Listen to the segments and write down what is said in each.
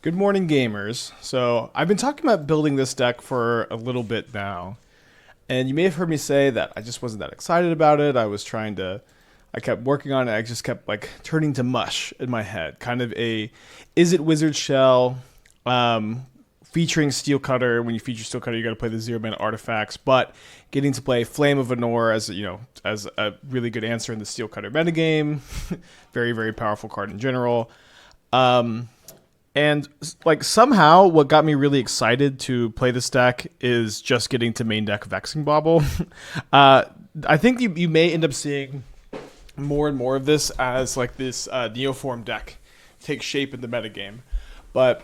Good morning, gamers. So, I've been talking about building this deck for a little bit now, and you may have heard me say that I just wasn't that excited about it. I kept working on it, I just kept like turning to mush in my head. Kind of a, is it Wizard Shell, featuring Steel Cutter. When you feature Steel Cutter, you got to play the 0-mana artifacts, but getting to play Flame of Anor as a really good answer in the Steel Cutter metagame. Very, very powerful card in general. And like somehow what got me really excited to play this deck is just getting to main deck Vexing Bauble. I think you may end up seeing more and more of this as like this Neoform deck take shape in the metagame. But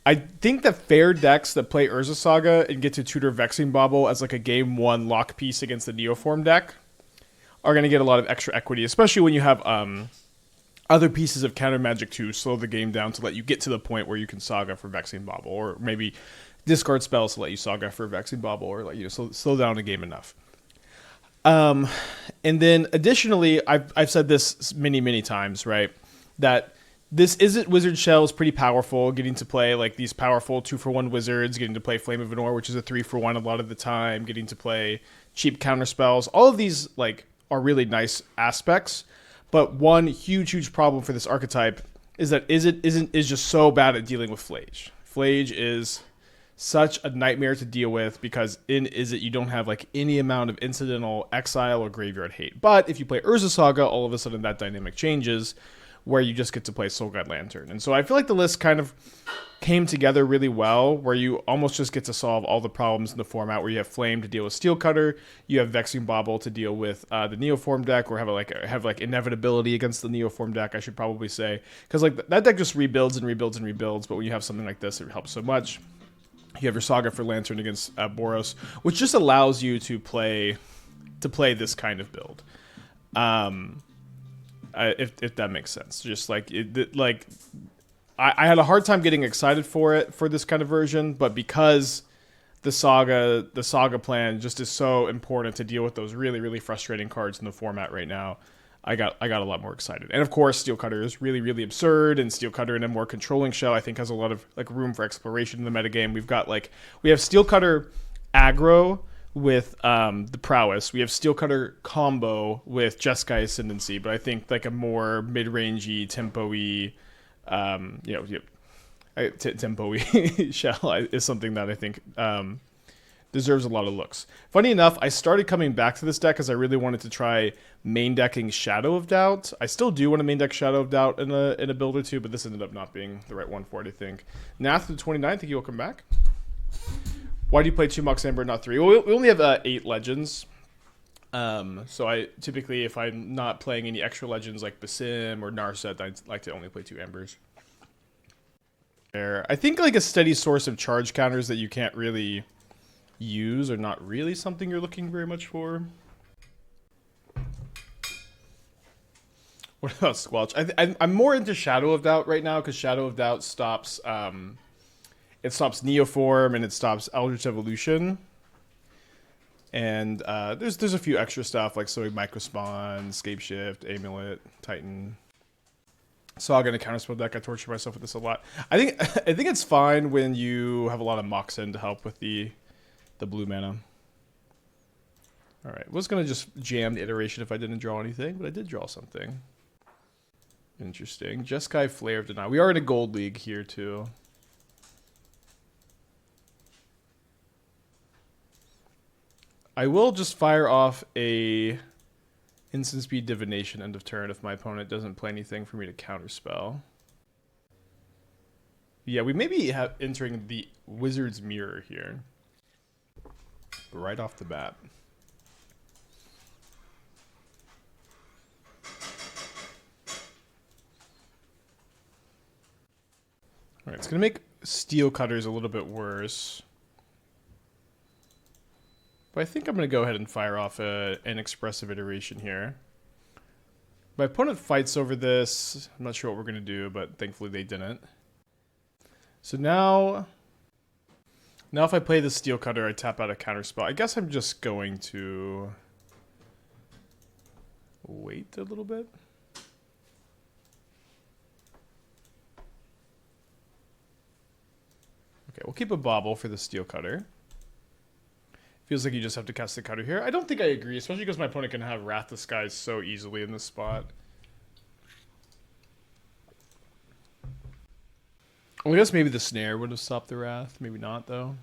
I think that fair decks that play Urza Saga and get to tutor Vexing Bauble as like a game one lock piece against the Neoform deck are going to get a lot of extra equity, especially when you have other pieces of counter magic to slow the game down to let you get to the point where you can Saga for Vexing Bauble, or maybe discard spells to let you Saga for Vexing Bauble, or let you slow down the game enough. And then additionally, I've said this many times, right? That this Isn't Wizard Shell is pretty powerful, getting to play like these powerful 2-for-1 wizards, getting to play Flame of Anor, which is a 3-for-1 a lot of the time, getting to play cheap counter spells. All of these like are really nice aspects. But one huge problem for this archetype is that is just so bad at dealing with Flage. Flage is such a nightmare to deal with because in Izzet you don't have like any amount of incidental exile or graveyard hate. But if you play Urza Saga, all of a sudden that dynamic changes where you just get to play Soul Guide Lantern. And so I feel like the list kind of came together really well, where you almost just get to solve all the problems in the format, where you have Flame to deal with Steel Cutter, you have Vexing Bauble to deal with the Neoform deck, or have inevitability against the Neoform deck, I should probably say, because like that deck just rebuilds and rebuilds and rebuilds. But when you have something like this, it helps so much. You have your Saga for Lantern against Boros, which just allows you to play this kind of build. If that makes sense, just like I had a hard time getting excited for this kind of version, but because the saga plan just is so important to deal with those really frustrating cards in the format right now, I got a lot more excited. And of course, Steel Cutter is really absurd, and Steel Cutter in a more controlling shell I think has a lot of like room for exploration in the metagame. We have Steel Cutter aggro with the prowess. We have Steel Cutter combo with Jeskai Ascendancy, but I think like a more mid-rangey, tempo-y, tempo-y shell is something that I think deserves a lot of looks. Funny enough, I started coming back to this deck because I really wanted to try main decking Shadow of Doubt. I still do want to main deck Shadow of Doubt in a build or two, but this ended up not being the right one for it, I think. Nath the 29th, think you'll come back. Why do you play 2 Mox Amber, not 3? Well, we only have 8 legends. So I typically, if I'm not playing any extra legends like Basim or Narset, I like to only play 2 Embers. I think like a steady source of charge counters that you can't really use are not really something you're looking very much for. What about Squelch? I'm more into Shadow of Doubt right now because Shadow of Doubt stops... it stops Neoform and it stops Eldritch Evolution. And there's a few extra stuff like Sowing Microspawn, Scape Shift, Amulet, Titan. Saga and a Counterspell deck. I torture myself with this a lot. I think it's fine when you have a lot of Mox in to help with the blue mana. Alright, was gonna just jam the iteration if I didn't draw anything, but I did draw something. Interesting. Jeskai Flare of Denial. We are in a gold league here too. I will just fire off a instant speed divination end of turn if my opponent doesn't play anything for me to counterspell. Yeah, we may be entering the Wizard's Mirror here. Right off the bat. Alright, it's going to make Steel Cutters a little bit worse. But I think I'm going to go ahead and fire off an Expressive Iteration here. My opponent fights over this. I'm not sure what we're going to do, but thankfully they didn't. So now if I play the Steel Cutter, I tap out a Counterspell. I guess I'm just going to wait a little bit. Okay, we'll keep a Bauble for the Steel Cutter. Feels like you just have to cast the Cutter here. I don't think I agree, especially because my opponent can have Wrath the Skies so easily in this spot. Well, I guess maybe the Snare would have stopped the Wrath. Maybe not, though.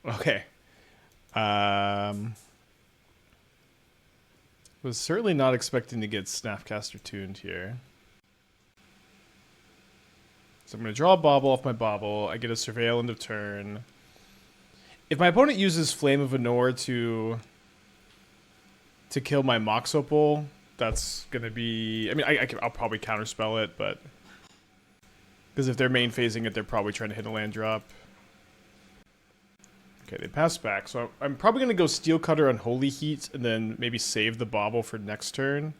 Okay. Was certainly not expecting to get Snapcaster tuned here. So I'm going to draw a Bauble off my Bauble. I get a Surveil end of turn. If my opponent uses Flame of Anor to kill my Mox Opal, that's going to be... I mean, I'll probably counterspell it, but... Because if they're main phasing it, they're probably trying to hit a land drop. Okay, they pass back. So I'm probably going to go Steel Cutter, Unholy Heat, and then maybe save the Bauble for next turn.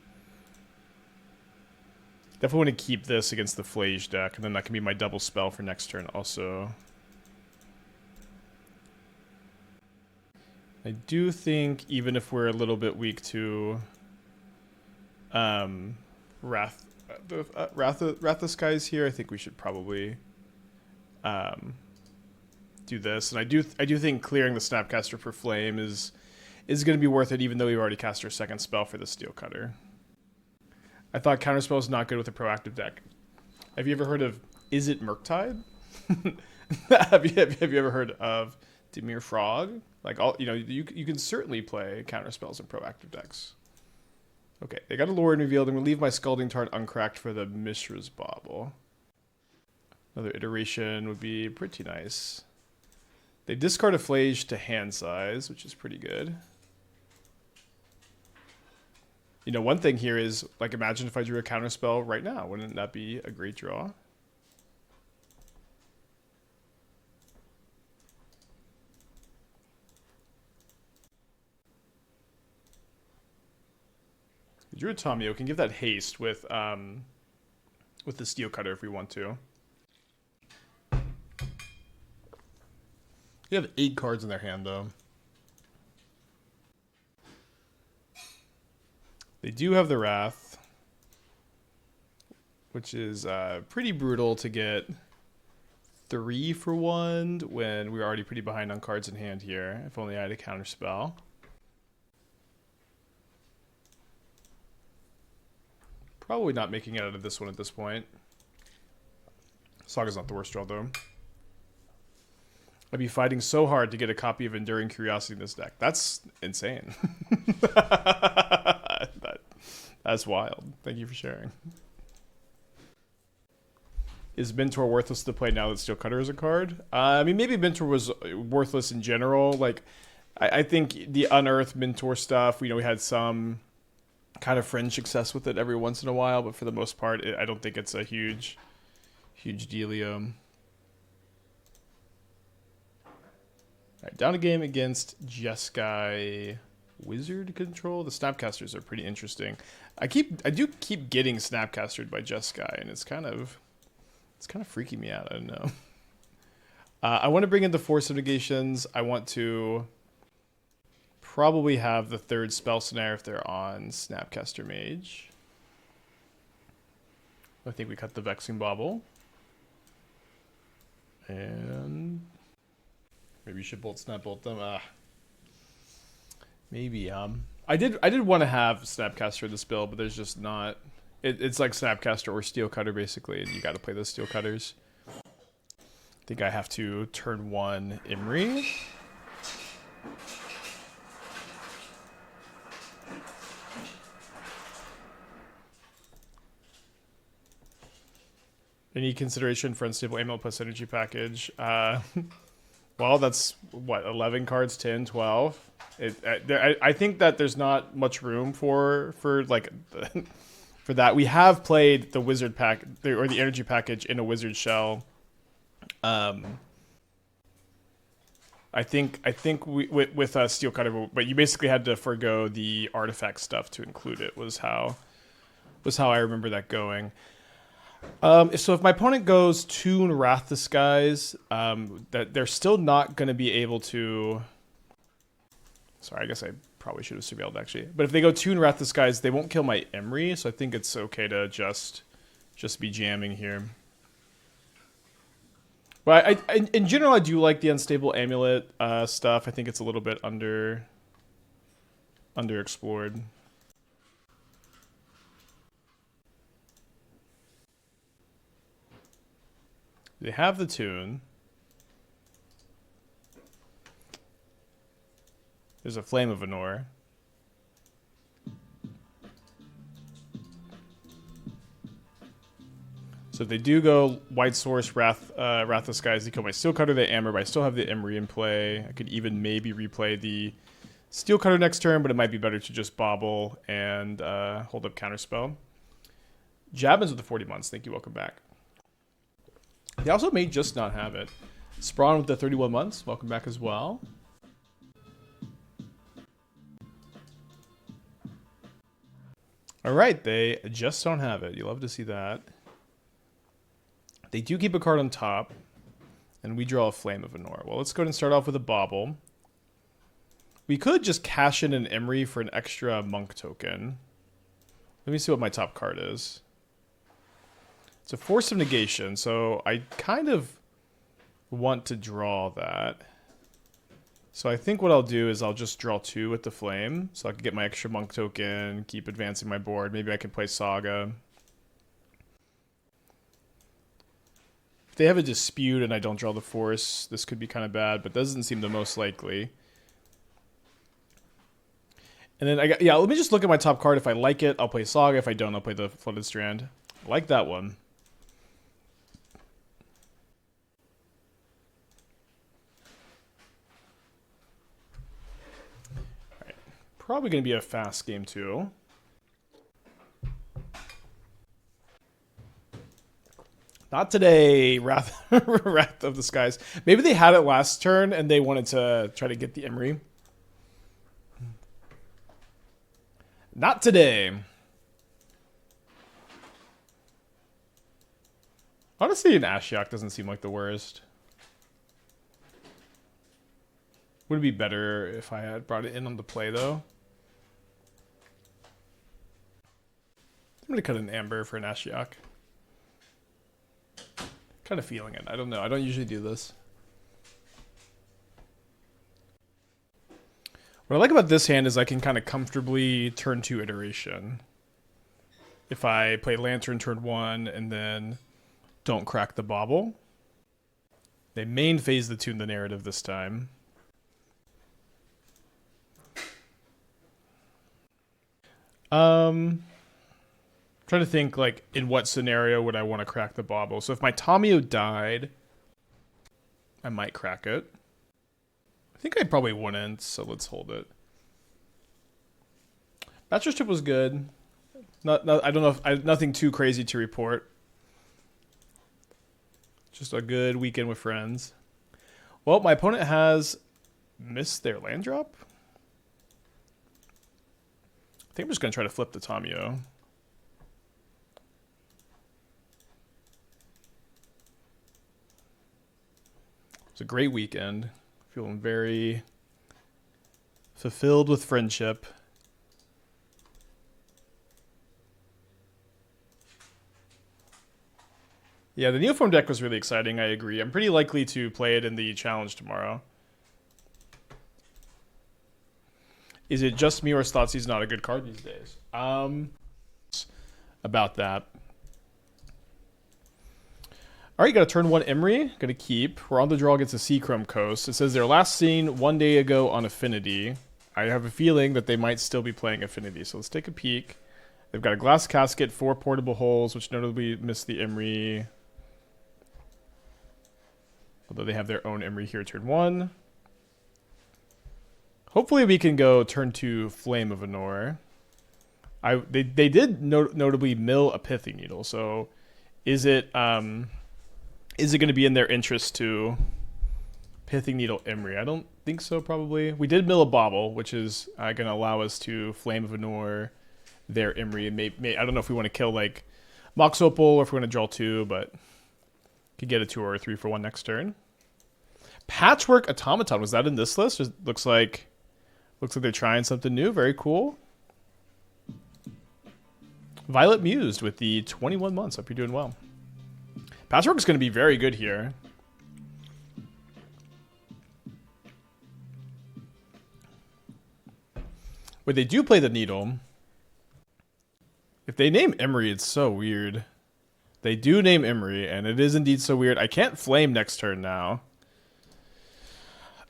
Definitely want to keep this against the Flage deck, and then that can be my double spell for next turn also. I do think, even if we're a little bit weak to Wrath the Skies here, I think we should probably do this. And I do think clearing the Snapcaster for Flame is going to be worth it, even though we've already cast our second spell for the Steel Cutter. I thought Counterspell is not good with a proactive deck. Have you ever heard of Is It Murktide? have you ever heard of Dimir Frog? Like, all you can certainly play counterspells in proactive decks. Okay, they got a Lore and revealed, and we'll leave my Scalding Tarn uncracked for the Mishra's Bauble. Another iteration would be pretty nice. They discard a Flage to hand size, which is pretty good. You know, one thing here is, like, imagine if I drew a counterspell right now. Wouldn't that be a great draw? We drew a Tamiyo. Can give that haste with the Steel Cutter if we want to. You have 8 cards in their hand, though. They do have the Wrath, which is pretty brutal to get 3 for 1 when we're already pretty behind on cards in hand here. If only I had a counterspell. Probably not making it out of this one at this point. Saga's not the worst draw, though. I'd be fighting so hard to get a copy of Enduring Curiosity in this deck. That's insane. That's wild. Thank you for sharing. Is Mentor worthless to play now that Steel Cutter is a card? I mean, maybe Mentor was worthless in general. Like, I think the Unearthed Mentor stuff, we had some kind of fringe success with it every once in a while, but for the most part, I don't think it's a huge dealio. Alright, down a game against Jeskai Wizard Control. The Snapcasters are pretty interesting. I do keep getting Snapcastered by Jeskai, and it's kind of freaking me out. I don't know. I want to bring in the Force of Negations. I want to probably have the third Spell Snare if they're on Snapcaster Mage. I think we cut the Vexing Bauble. And maybe you should bolt them. Maybe. I did want to have Snapcaster in this build, but there's just not. It's like Snapcaster or Steel Cutter basically, and you got to play those Steel Cutters. I think I have to turn 1 Emry. Any consideration for unstable Amulet plus energy package? Well, that's what, 11 cards, 10, 12. I think that there's not much room for like for that. We have played the wizard pack or the energy package in a wizard shell. I think with Steel Cutter, but you basically had to forgo the artifact stuff to include it. Was how I remember that going. So if my opponent goes Toon Wrath the Skies, that they're still not going to be able to. Sorry, I guess I probably should have surveilled actually. But if they go Toon Wrath the Skies, they won't kill my Emry, so I think it's okay to just be jamming here. But in general, I do like the Unstable Amulet stuff. I think it's a little bit underexplored. They have the tune. There's a Flame of Anor. So if they do go White Source, Wrath of Skies, they kill my Steel Cutter, they Amber, but I still have the Emry in play. I could even maybe replay the Steel Cutter next turn, but it might be better to just Bauble and hold up Counterspell. Jabbins with the 40 months. Thank you. Welcome back. They also may just not have it. Sprawn with the 31 months. Welcome back as well. All right. They just don't have it. You love to see that. They do keep a card on top. And we draw a Flame of Anor. Well, let's go ahead and start off with a Bauble. We could just cash in an Emry for an extra Monk token. Let me see what my top card is. It's a Force of Negation, so I kind of want to draw that. So I think what I'll do is I'll just draw 2 with the Flame, so I can get my extra Monk token, keep advancing my board. Maybe I can play Saga. If they have a Dispute and I don't draw the Force, this could be kind of bad, but doesn't seem the most likely. And then, let me just look at my top card. If I like it, I'll play Saga. If I don't, I'll play the Flooded Strand. I like that one. All right. Probably going to be a fast game, too. Not today, Wrath of the Skies. Maybe they had it last turn and they wanted to try to get the Emry. Not today. Honestly, an Ashiok doesn't seem like the worst. Would it be better if I had brought it in on the play, though? I'm going to cut an Amber for an Ashiok. Kind of feeling it. I don't know. I don't usually do this. What I like about this hand is I can kind of comfortably turn 2 iteration. If I play Lantern turn 1 and then don't crack the Bauble. They main phase the Tune the Narrative this time. Trying to think, like, in what scenario would I want to crack the Bauble? So if my Tamiyo died, I might crack it. I think I probably wouldn't, so let's hold it. Bachelor's Trip was good. I don't know if nothing too crazy to report. Just a good weekend with friends. Well, my opponent has missed their land drop. I think I'm just going to try to flip the Tamiyo. It's a great weekend. Feeling very fulfilled with friendship. Yeah, the Neoform deck was really exciting, I agree. I'm pretty likely to play it in the challenge tomorrow. Is it just me or is Thoughtseize not a good card these days? About that. All right, got a turn 1 Emry. Going to keep. We're on the draw against the Seachrome Coast. It says they're last seen 1 day ago on Affinity. I have a feeling that they might still be playing Affinity, so let's take a peek. They've got a Glass Casket, 4 portable holes, which notably miss the Emry. Although they have their own Emry here turn 1. Hopefully we can go turn 2 Flame of Anor. They did notably mill a Pithing Needle, so is it going to be in their interest to Pithing Needle Emry? I don't think so, probably. We did mill a Bauble, which is going to allow us to Flame of Anor their Emry. And I don't know if we want to kill like Mox Opal or if we want to draw 2, but could get a 2 or a 3 for 1 next turn. Patchwork Automaton, was that in this list? It looks like they're trying something new. Very cool. Violet Mused with the 21 months. Hope you're doing well. Patchwork is going to be very good here. Wait, they do play the Needle. If they name Emry, it's so weird. They do name Emry, and it is indeed so weird. I can't flame next turn now.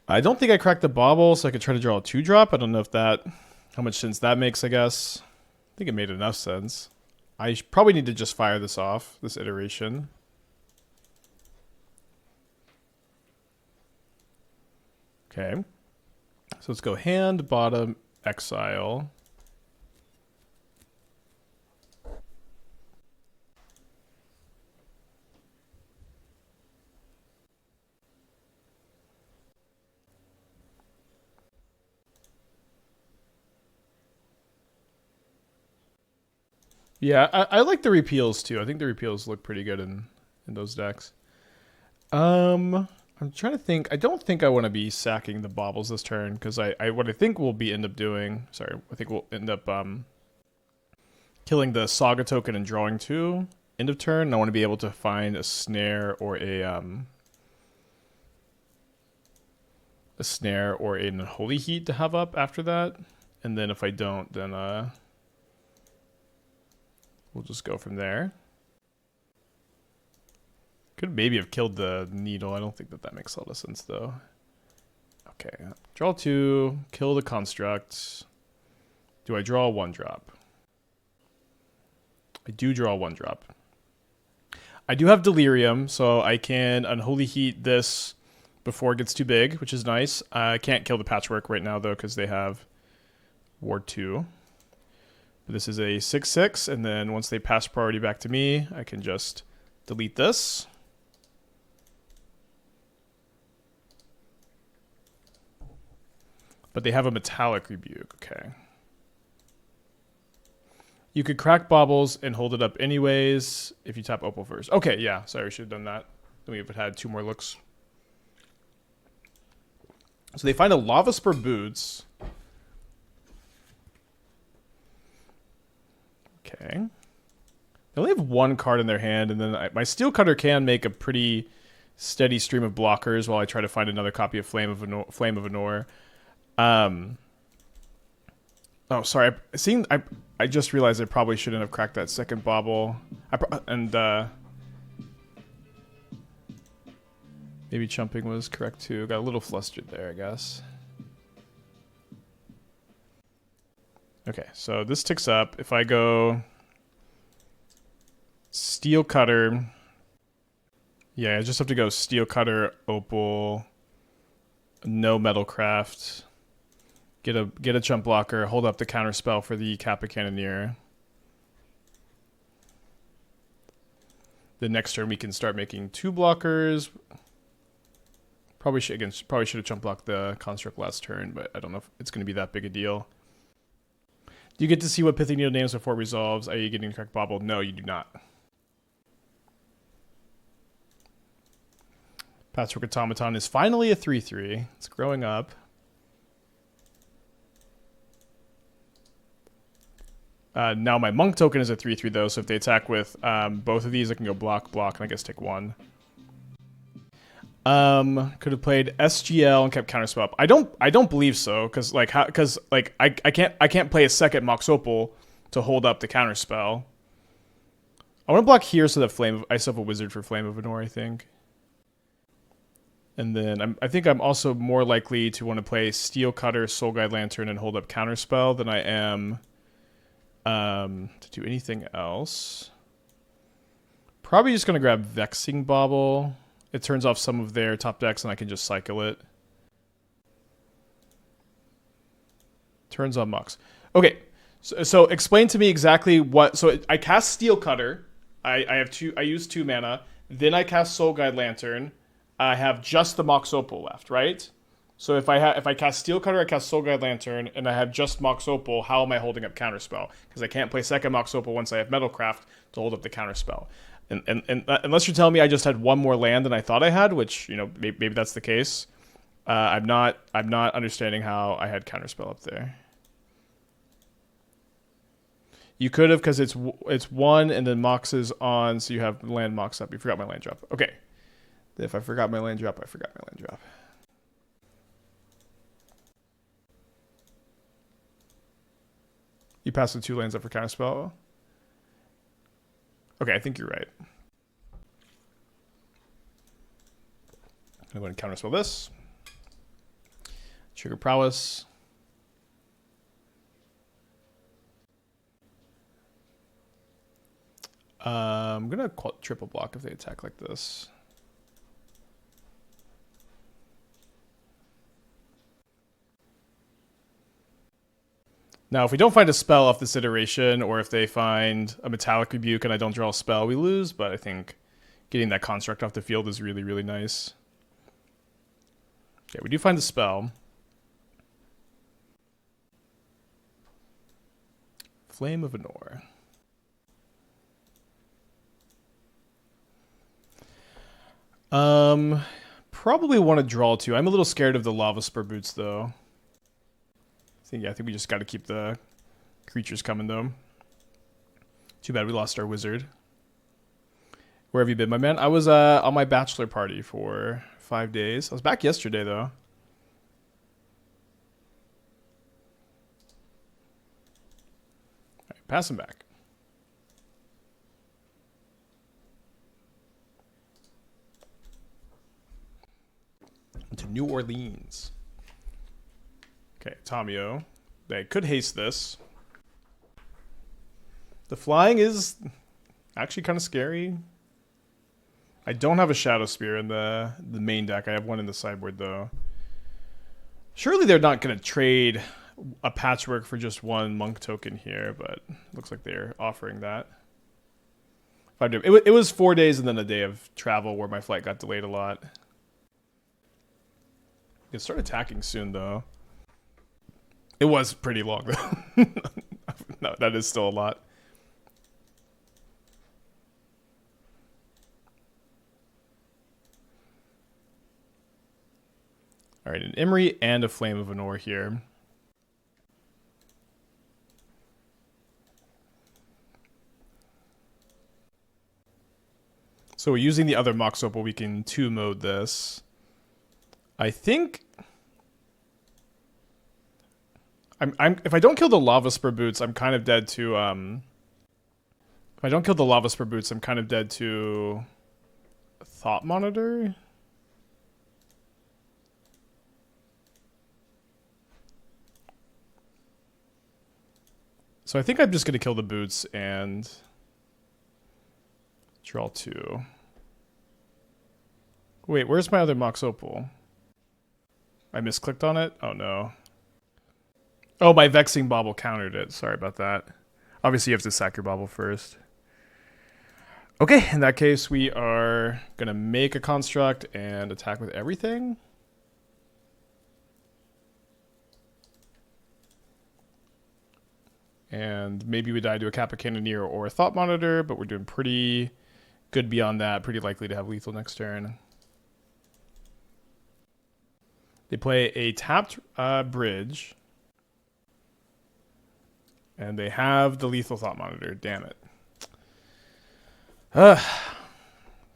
I don't think I cracked the Bauble, so I could try to draw a 2-drop. I don't know if that, how much sense that makes, I guess. I think it made enough sense. I probably need to just fire this off, this iteration. Okay. So let's go hand, bottom, exile. Yeah, I like the repeals too. I think the repeals look pretty good in those decks. I'm trying to think. I don't think I want to be sacking the baubles this turn because what I think we'll end up doing. Sorry, I think we'll end up killing the Saga token and drawing 2 end of turn. And I want to be able to find a snare or an Unholy Heat to have up after that. And then if I don't, then we'll just go from there. Could maybe have killed the Needle. I don't think that makes a lot of sense, though. Okay. Draw 2. Kill the Construct. Do I draw a 1-drop? I do draw a 1-drop. I do have Delirium, so I can Unholy Heat this before it gets too big, which is nice. I can't kill the Patchwork right now, though, because they have Ward 2. But this is a 6/6, and then once they pass priority back to me, I can just delete this. But they have a Metallic Rebuke, okay. You could crack Baubles and hold it up anyways if you tap Opal first. Okay, yeah, sorry, we should have done that. Then we would have had 2 more looks. So they find a Lava Spur Boots. Okay. They only have 1 card in their hand, and then my Steel Cutter can make a pretty steady stream of blockers while I try to find another copy of Flame of Anor. Oh, sorry. I just realized I probably shouldn't have cracked that second Bauble. Maybe chumping was correct too. Got a little flustered there, I guess. Okay, so this ticks up. If I go Steel Cutter, yeah, I just have to go Steel Cutter, Opal, no Metalcraft. Get a chump blocker, hold up the Counterspell for the Kappa Cannoneer. The next turn we can start making 2 blockers. Probably should have chump blocked the Construct last turn, but I don't know if it's going to be that big a deal. Do you get to see what Pithing Needle names before it resolves? Are you getting correct Bauble? No, you do not. Patchwork Automaton is finally a 3/3. It's growing up. Now my Monk token is a 3/3 though, so if they attack with both of these, I can go block, and I guess take 1. Could have played SGL and kept Counterspell up. I don't believe so, because I can't play a second Mox Opal to hold up the Counterspell. I want to block here so that I still have a Wizard for Flame of Anor, I think. And then I think I'm also more likely to want to play Steel Cutter, Soul Guide Lantern, and hold up Counterspell than I am to do anything else. Probably just going to grab Vexing Bauble. It turns off some of their top decks and I can just cycle it. Turns on Mox. Okay, so explain to me exactly what... So I cast Steel Cutter. I use 2 mana. Then I cast Soul Guide Lantern. I have just the Mox Opal left, right? So if I cast Steel Cutter, I cast Soul Guide Lantern, and I have just Mox Opal, how am I holding up Counterspell? Because I can't play second Mox Opal once I have Metalcraft to hold up the Counterspell. And unless you're telling me I just had 1 more land than I thought I had, which, you know, maybe that's the case, I'm not understanding how I had Counterspell up there. You could have, because it's 1 and then Mox is on, so you have land Mox up. You forgot my land drop. Okay. If I forgot my land drop, I forgot my land drop. You pass the 2 lands up for Counterspell. Okay, I think you're right. I'm going to Counterspell this. Trigger Prowess. I'm going to triple block if they attack like this. Now, if we don't find a spell off this iteration, or if they find a Metallic Rebuke and I don't draw a spell, we lose. But I think getting that construct off the field is really, really nice. Okay, we do find the spell. Flame of Anor. Probably want to draw 2. I'm a little scared of the Lava Spur Boots, though. I think we just got to keep the creatures coming, though. Too bad we lost our wizard. Where have you been, my man? I was on my bachelor party for 5 days. I was back yesterday, though. All right, pass him back. To New Orleans. Okay, Tamiyo. They could haste this. The flying is actually kind of scary. I don't have a Shadowspear in the main deck. I have one in the sideboard, though. Surely they're not going to trade a Patchwork for just 1 monk token here, but looks like they're offering that. It was 4 days and then a day of travel where my flight got delayed a lot. You can start attacking soon, though. It was pretty long, though. No, that is still a lot. All right, an Emry and a Flame of Anor here. So we're using the other Mox Opal. We can 2-mode this. I think if I don't kill the Lava Spur Boots, I'm kind of dead to if I don't kill the Lava Spur Boots, I'm kind of dead to Thought Monitor. So I think I'm just going to kill the boots and draw 2. Wait, where's my other Mox Opal? I misclicked on it? Oh no. Oh, my Vexing Bauble countered it. Sorry about that. Obviously you have to sack your Bauble first. Okay, in that case we are going to make a construct and attack with everything. And maybe we die to a Kappa Cannoneer or a Thought Monitor, but we're doing pretty good beyond that. Pretty likely to have lethal next turn. They play a tapped bridge. And they have the lethal Thought Monitor. Damn it.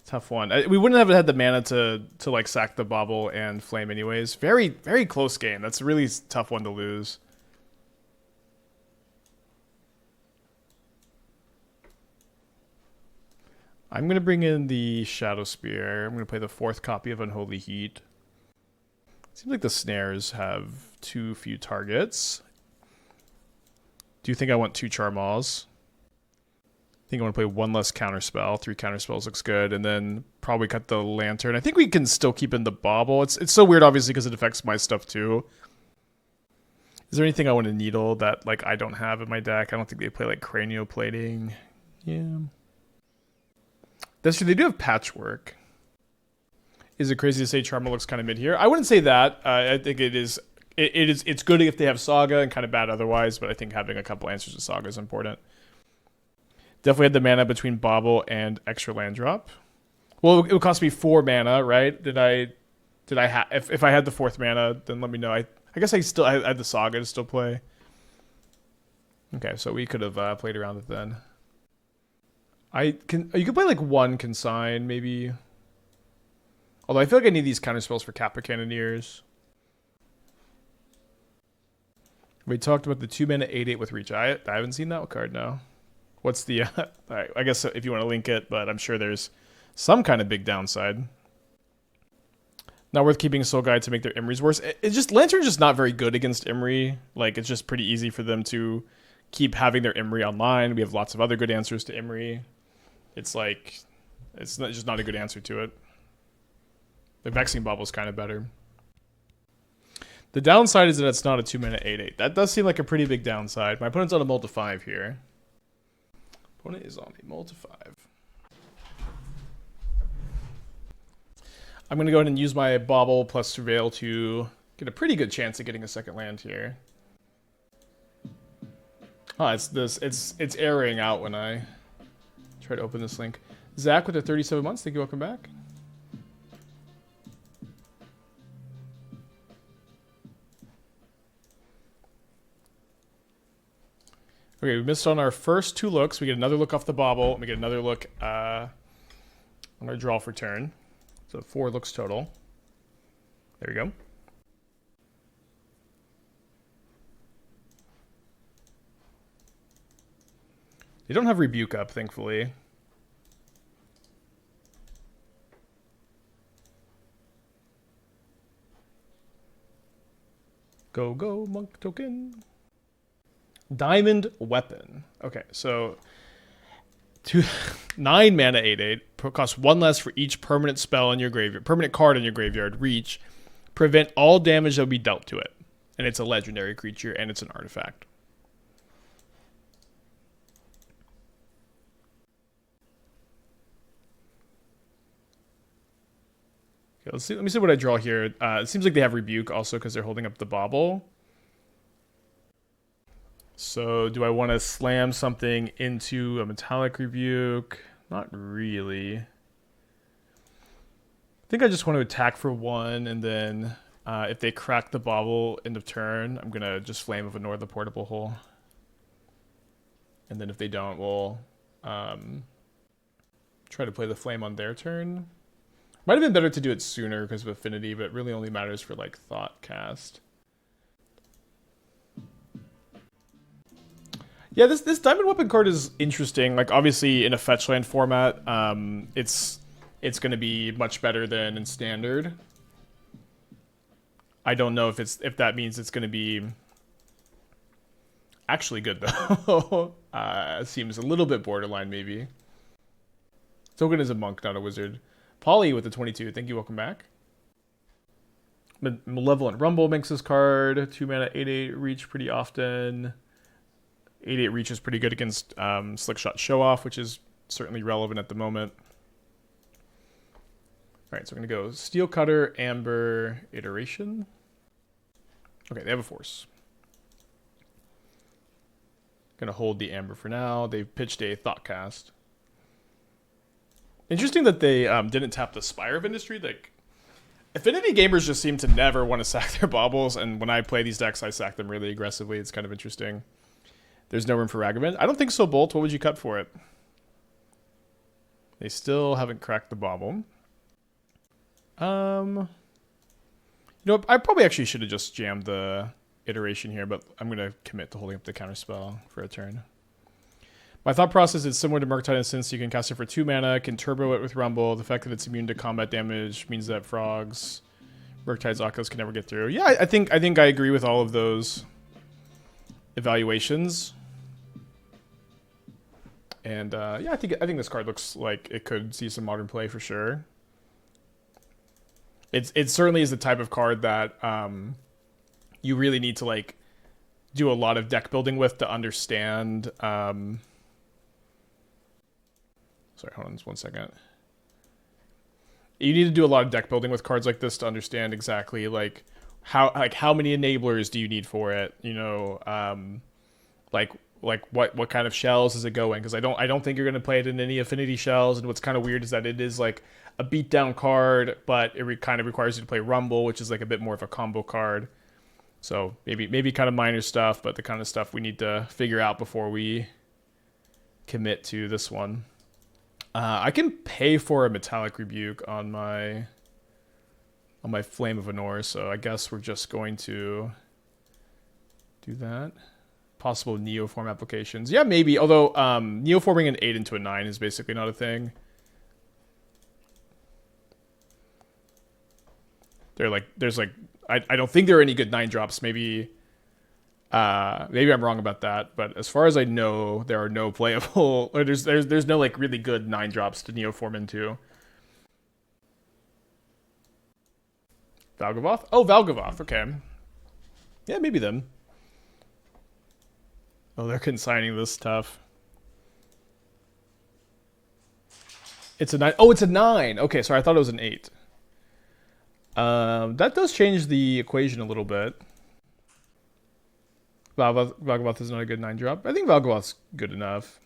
Tough one. We wouldn't have had the mana to like sack the Bauble and Flame anyways. Very, very close game. That's a really tough one to lose. I'm going to bring in the Shadowspear. I'm going to play the 4th copy of Unholy Heat. Seems like the snares have too few targets. Do you think I want 2 Charmaws? I think I want to play 1 less Counterspell. 3 Counterspells looks good. And then probably cut the Lantern. I think we can still keep in the Bauble. It's so weird, obviously, because it affects my stuff too. Is there anything I want to Needle that like I don't have in my deck? I don't think they play like Cranioplating. Yeah. That's true. They do have Patchwork. Is it crazy to say Charmaw looks kind of mid here? I wouldn't say that. I think it is. It's good if they have Saga and kind of bad otherwise. But I think having a couple answers to Saga is important. Definitely had the mana between Bauble and extra land drop. Well, it would cost me 4 mana, right? Did I have? If I had the 4th mana, then let me know. I guess I had the Saga to still play. Okay, so we could have played around it then. You could play like 1 Consign, maybe. Although I feel like I need these counterspells for Kappa Cannoneers. We talked about the 2-mana 8/8 with reach. I haven't seen that card now. What's the? All right, I guess if you want to link it, but I'm sure there's some kind of big downside. Not worth keeping Soul Guide to make their Emrys worse. It's just Lantern's just not very good against Emry. Like it's just pretty easy for them to keep having their Emry online. We have lots of other good answers to Emry. It's like it's just not a good answer to it. The Vexing Bauble is kind of better. The downside is that it's not a 2-mana 8/8. That does seem like a pretty big downside. My opponent's on a Multi 5 here. Opponent is on a Multi 5. I'm going to go ahead and use my Bauble plus Surveil to get a pretty good chance of getting a second land here. Oh, it's erroring out when I try to open this link. Zach with the 37 months. Thank you. Welcome back. Okay, we missed on our first 2 looks. We get another look off the Bauble. We get another look on our draw for turn. So 4 looks total. There we go. They don't have Rebuke up, thankfully. Go, go, monk token. Diamond Weapon. Okay, so 9 mana 8/8 costs 1 less for each permanent spell in your graveyard, permanent card in your graveyard. Reach, prevent all damage that will be dealt to it, and it's a legendary creature and it's an artifact. Okay, let's see. Let me see what I draw here. It seems like they have Rebuke also because they're holding up the Bauble. So do I want to slam something into a Metallic Rebuke? Not really. I think I just want to attack for 1, and then if they crack the Bauble end of turn, I'm going to just Flame of Anor the Portable Hole. And then if they don't, we'll try to play the Flame on their turn. Might have been better to do it sooner because of Affinity, but it really only matters for like Thought Cast. Yeah, this Diamond Weapon card is interesting. Like, obviously, in a fetch land format, it's going to be much better than in Standard. I don't know if that means it's going to be actually good, though. Seems a little bit borderline, maybe. Token is a monk, not a wizard. Polly with the 22. Thank you. Welcome back. Malevolent Rumble makes this card. 2 mana 8/8 reach pretty often. 8/8 reach is pretty good against Slickshot Show Off, which is certainly relevant at the moment. Alright, so we're going to go Steel Cutter, Amber, Iteration. Okay, they have a Force. Going to hold the Amber for now. They've pitched a Thought Cast. Interesting that they didn't tap the Spire of Industry. Like, Affinity gamers just seem to never want to sack their Baubles, and when I play these decks, I sack them really aggressively. It's kind of interesting. There's no room for Ragavan. I don't think so, Bolt. What would you cut for it? They still haven't cracked the Bauble. You know, I probably actually should have just jammed the Iteration here, but I'm going to commit to holding up the Counterspell for a turn. My thought process is similar to Murktide, since you can cast it for 2 mana, can turbo it with Rumble. The fact that it's immune to combat damage means that frogs, Murktide's Oculus can never get through. Yeah, I think I agree with all of those evaluations. And yeah, I think this card looks like it could see some modern play for sure. It certainly is the type of card that you really need to like do a lot of deck building with to understand. Sorry, hold on just 1 second. You need to do a lot of deck building with cards like this to understand exactly like how many enablers do you need for it. You know, like what kind of shells does it go in? Because I don't think you're going to play it in any Affinity shells. And what's kind of weird is that it is like a beatdown card, but it kind of requires you to play Rumble, which is like a bit more of a combo card. So maybe kind of minor stuff, but the kind of stuff we need to figure out before we commit to this one. I can pay for a Metallic Rebuke on my Flame of Anor, so I guess we're just going to Do that. Possible Neoform applications. Yeah, maybe. Although Neoforming an 8 into a 9 is basically not a thing. There's like I don't think there are any good 9 drops. Maybe I'm wrong about that, but as far as I know, there are no playable or there's no like really good 9 drops to Neoform into. Valgavoth? Oh, Valgavoth, okay. Yeah, maybe then. Oh, they're consigning this stuff. It's a 9. Oh, it's a 9. Okay, sorry, I thought it was an 8. That does change the equation a little bit. Valgavoth is not a good 9 drop. I think Valgavoth's good enough.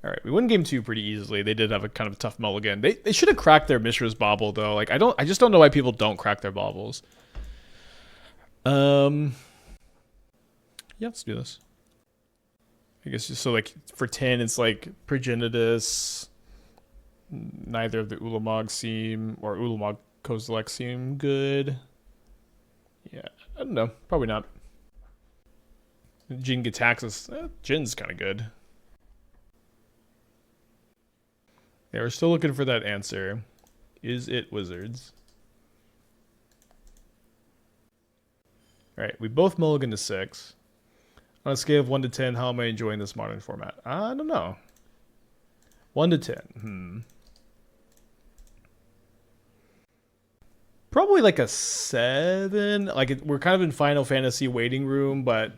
Alright, we won game 2 pretty easily. They did have a kind of a tough mulligan. They should have cracked their Mishra's Bauble though. Like I just don't know why people don't crack their baubles. Yeah, let's do this. I guess just so like for 10 it's like Progenitus. Neither of the Ulamog seem or Ulamog Kozilek seem good. Yeah, I don't know. Probably not. Jin Gitaxis. Jin's kind of good. Yeah, we're still looking for that answer. Is it wizards? Alright, we both mulligan to 6. On a scale of 1 to 10, how am I enjoying this modern format? I don't know. 1 to 10. Probably like a 7. Like we're kind of in Final Fantasy waiting room, but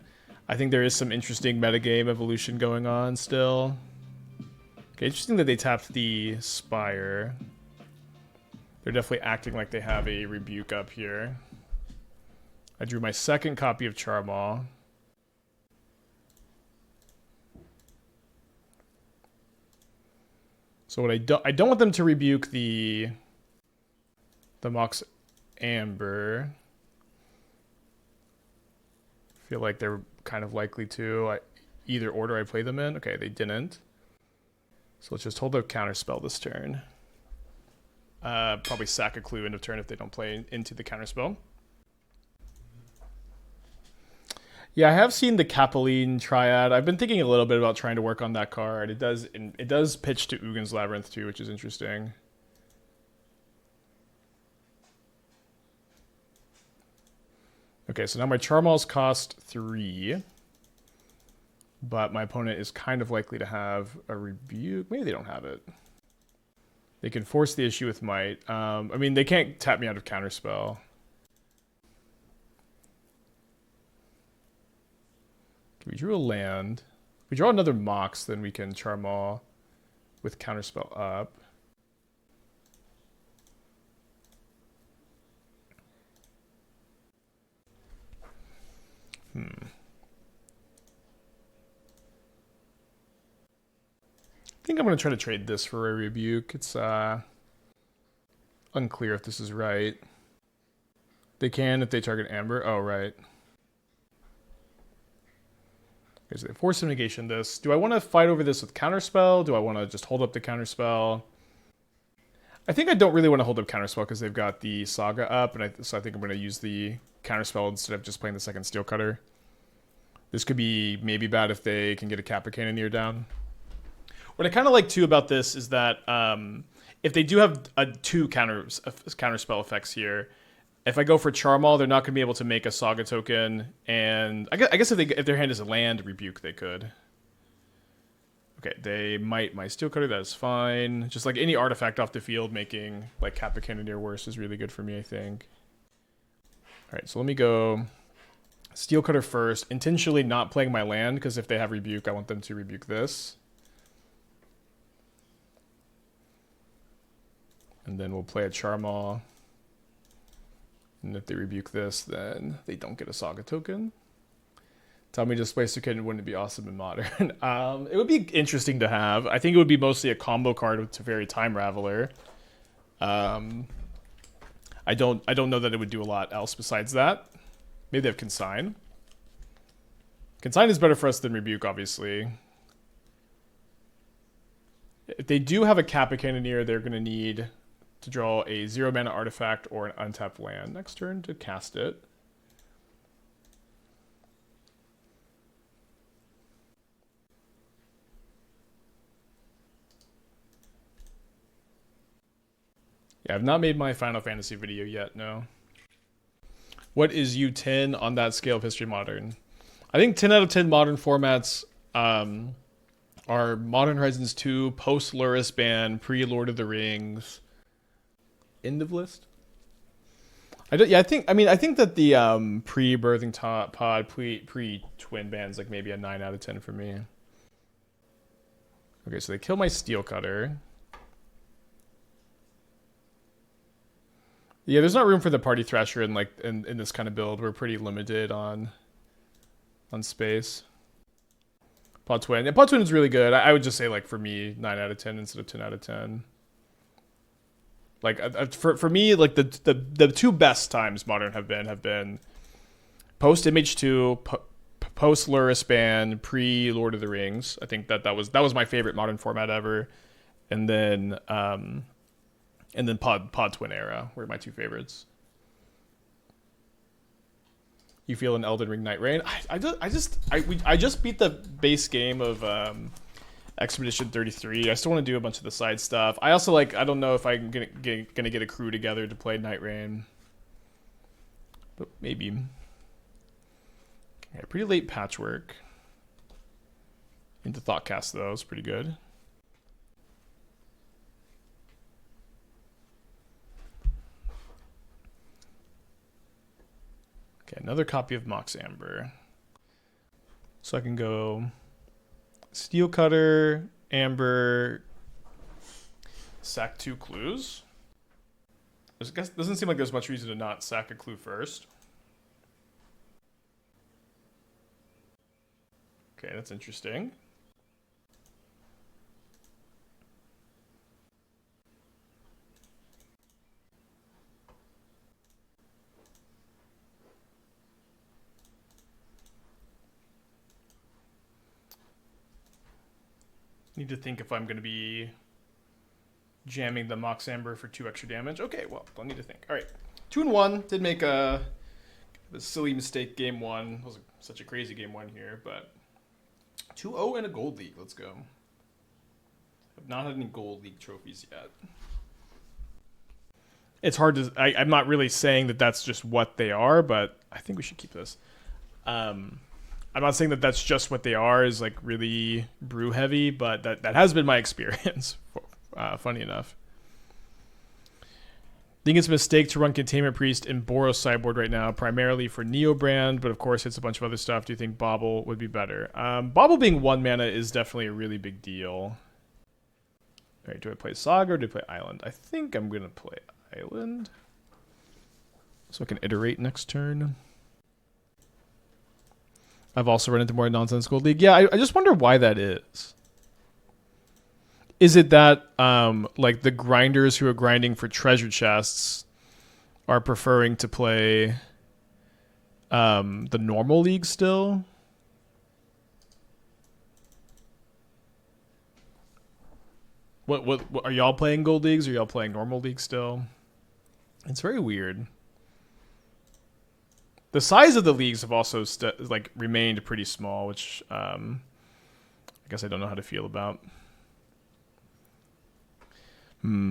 I think there is some interesting metagame evolution going on still. Okay, interesting that they tapped the Spire. They're definitely acting like they have a Rebuke up here. I drew my second copy of Charmaw. So what I don't want them to rebuke the Mox Amber. I feel like they're kind of likely to. Either order I play them in. Okay, they didn't. So let's just hold up Counterspell this turn. Probably sack a clue end of turn if they don't play into the Counterspell. Yeah, I have seen the Capeline Triad. I've been thinking a little bit about trying to work on that card. It does pitch to Ugin's Labyrinth too, which is interesting. Okay, so now my Charmaws cost 3. But my opponent is kind of likely to have a Rebuke. Maybe they don't have it. They can force the issue with Might. I mean, they can't tap me out of Counterspell. Okay, we drew a land. If we draw another Mox, then we can Charmaw with Counterspell up. I think I'm going to try to trade this for a Rebuke. It's unclear if this is right. They can if they target Amber. Oh, right. Okay, so they Force of Negation this. Do I want to fight over this with Counterspell? Do I want to just hold up the Counterspell? I think I don't really want to hold up Counterspell because they've got the Saga up, and so I think I'm going to use the Counterspell instead of just playing the second Steel Cutter. This could be maybe bad if they can get a Kappa Cannoneer down. What I kind of like too about this is that if they do have two counterspell effects here, if I go for Charmaw, they're not going to be able to make a Saga token, and I guess if their hand is a land Rebuke, they could. Okay, they might my Steel Cutter. That is fine. Just like any artifact off the field, making like Kappa Cannoneer worse is really good for me, I think. All right, so let me go Steel Cutter first. Intentionally not playing my land because if they have Rebuke, I want them to rebuke this. And then we'll play a Charmaw. And if they rebuke this, then they don't get a Saga token. Tell me Displacer Kitten wouldn't it be awesome in Modern? It would be interesting to have. I think it would be mostly a combo card with Teferi Time Raveler. I don't know that it would do a lot else besides that. Maybe they have Consign. Consign is better for us than Rebuke, obviously. If they do have a Kappa Cannoneer, they're going to need to draw a 0-mana artifact or an untapped land next turn to cast it. Yeah, I've not made my Final Fantasy video yet, no. What is U10 on that scale of History Modern? I think 10 out of 10 modern formats are Modern Horizons 2, post Luris ban, pre Lord of the Rings, end of list. I think that the pre Birthing Pod, pre Twin bands like maybe a 9 out of 10 for me. Okay, so they kill my Steel Cutter. Yeah, there's not room for the Party Thrasher in this kind of build. We're pretty limited on space. Pod Twin. Yeah, Pod Twin is really good. I would just say, like, for me, 9 out of 10 instead of 10 out of 10. Like, for me, like, the two best times Modern have been post Image 2, post Luris ban, pre Lord of the Rings. I think that was my favorite Modern format ever. And then Pod Twin era were my two favorites. You feel an Elden Ring Night Rain? I just beat the base game of Expedition 33. I still want to do a bunch of the side stuff. I also I don't know if I'm gonna get a crew together to play Night Rain, but maybe. Okay, pretty late patchwork. Into Thoughtcast though, it's pretty good. Okay, another copy of Mox Amber. So I can go Steel Cutter, Amber, sack 2 clues. I guess doesn't seem like there's much reason to not sack a clue first. Okay, that's interesting. Need to think if I'm going to be jamming the Mox Amber for 2 extra damage. Okay, well, don't need to think. All right, 2-1. Did make a silly mistake game 1. It was such a crazy game 1 here, but 2-0 and a Gold League. Let's go. I've not had any Gold League trophies yet. It's hard to... I'm not really saying that that's just what they are, but I think we should keep this. I'm not saying that that's just what they are, is like really brew heavy, but that has been my experience, funny enough. I think it's a mistake to run Containment Priest in Boros sideboard right now, primarily for Neo brand, but of course it's a bunch of other stuff. Do you think Bauble would be better? Bauble being 1 mana is definitely a really big deal. All right, do I play Saga or do I play Island? I think I'm going to play Island, so I can iterate next turn. I've also run into more nonsense Gold League. Yeah, I just wonder why that is. Is it that like the grinders who are grinding for treasure chests are preferring to play the normal league still? What are y'all playing Gold Leagues or y'all playing normal leagues still? It's very weird. The size of the leagues have also remained pretty small, which I guess I don't know how to feel about.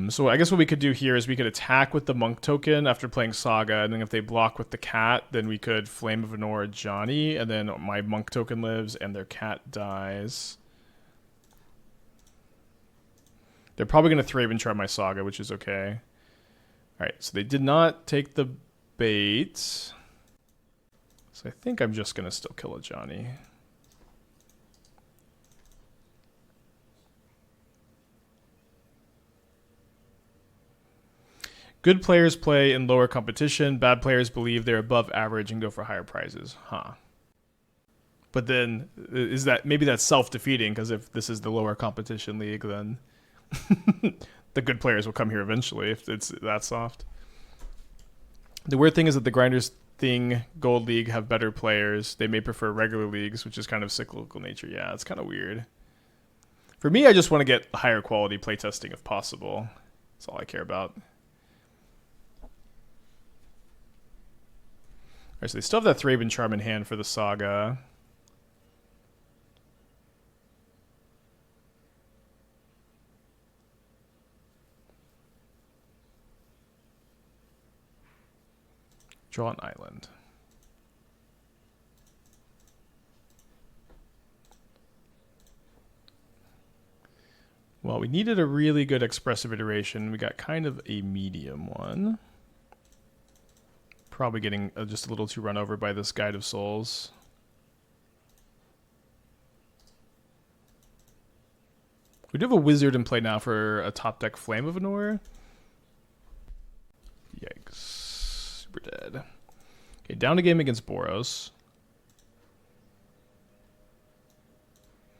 So I guess what we could do here is we could attack with the Monk token after playing Saga, and then if they block with the cat, then we could Flame of Anor Johnny, and then my Monk token lives and their cat dies. They're probably going to Thraben Charm my Saga, which is okay. Alright, so they did not take the bait. So I think I'm just going to still kill a Johnny. Good players play in lower competition. Bad players believe they're above average and go for higher prizes. Huh. But then, is that maybe that's self-defeating, because if this is the lower competition league, then the good players will come here eventually if it's that soft. The weird thing is that the Grinders thing, Gold League, have better players. They may prefer regular leagues, which is kind of cyclical nature. Yeah, it's kind of weird. For me, I just want to get higher quality playtesting if possible. That's all I care about. Alright, so they still have that Thraben Charm in hand for the Saga. Draw an island. Well, we needed a really good expressive iteration. We got kind of a medium one. Probably getting just a little too run over by this Guide of Souls. We do have a wizard in play now for a top deck Flame of Anor. Yikes. Super dead. Okay, down a game against Boros.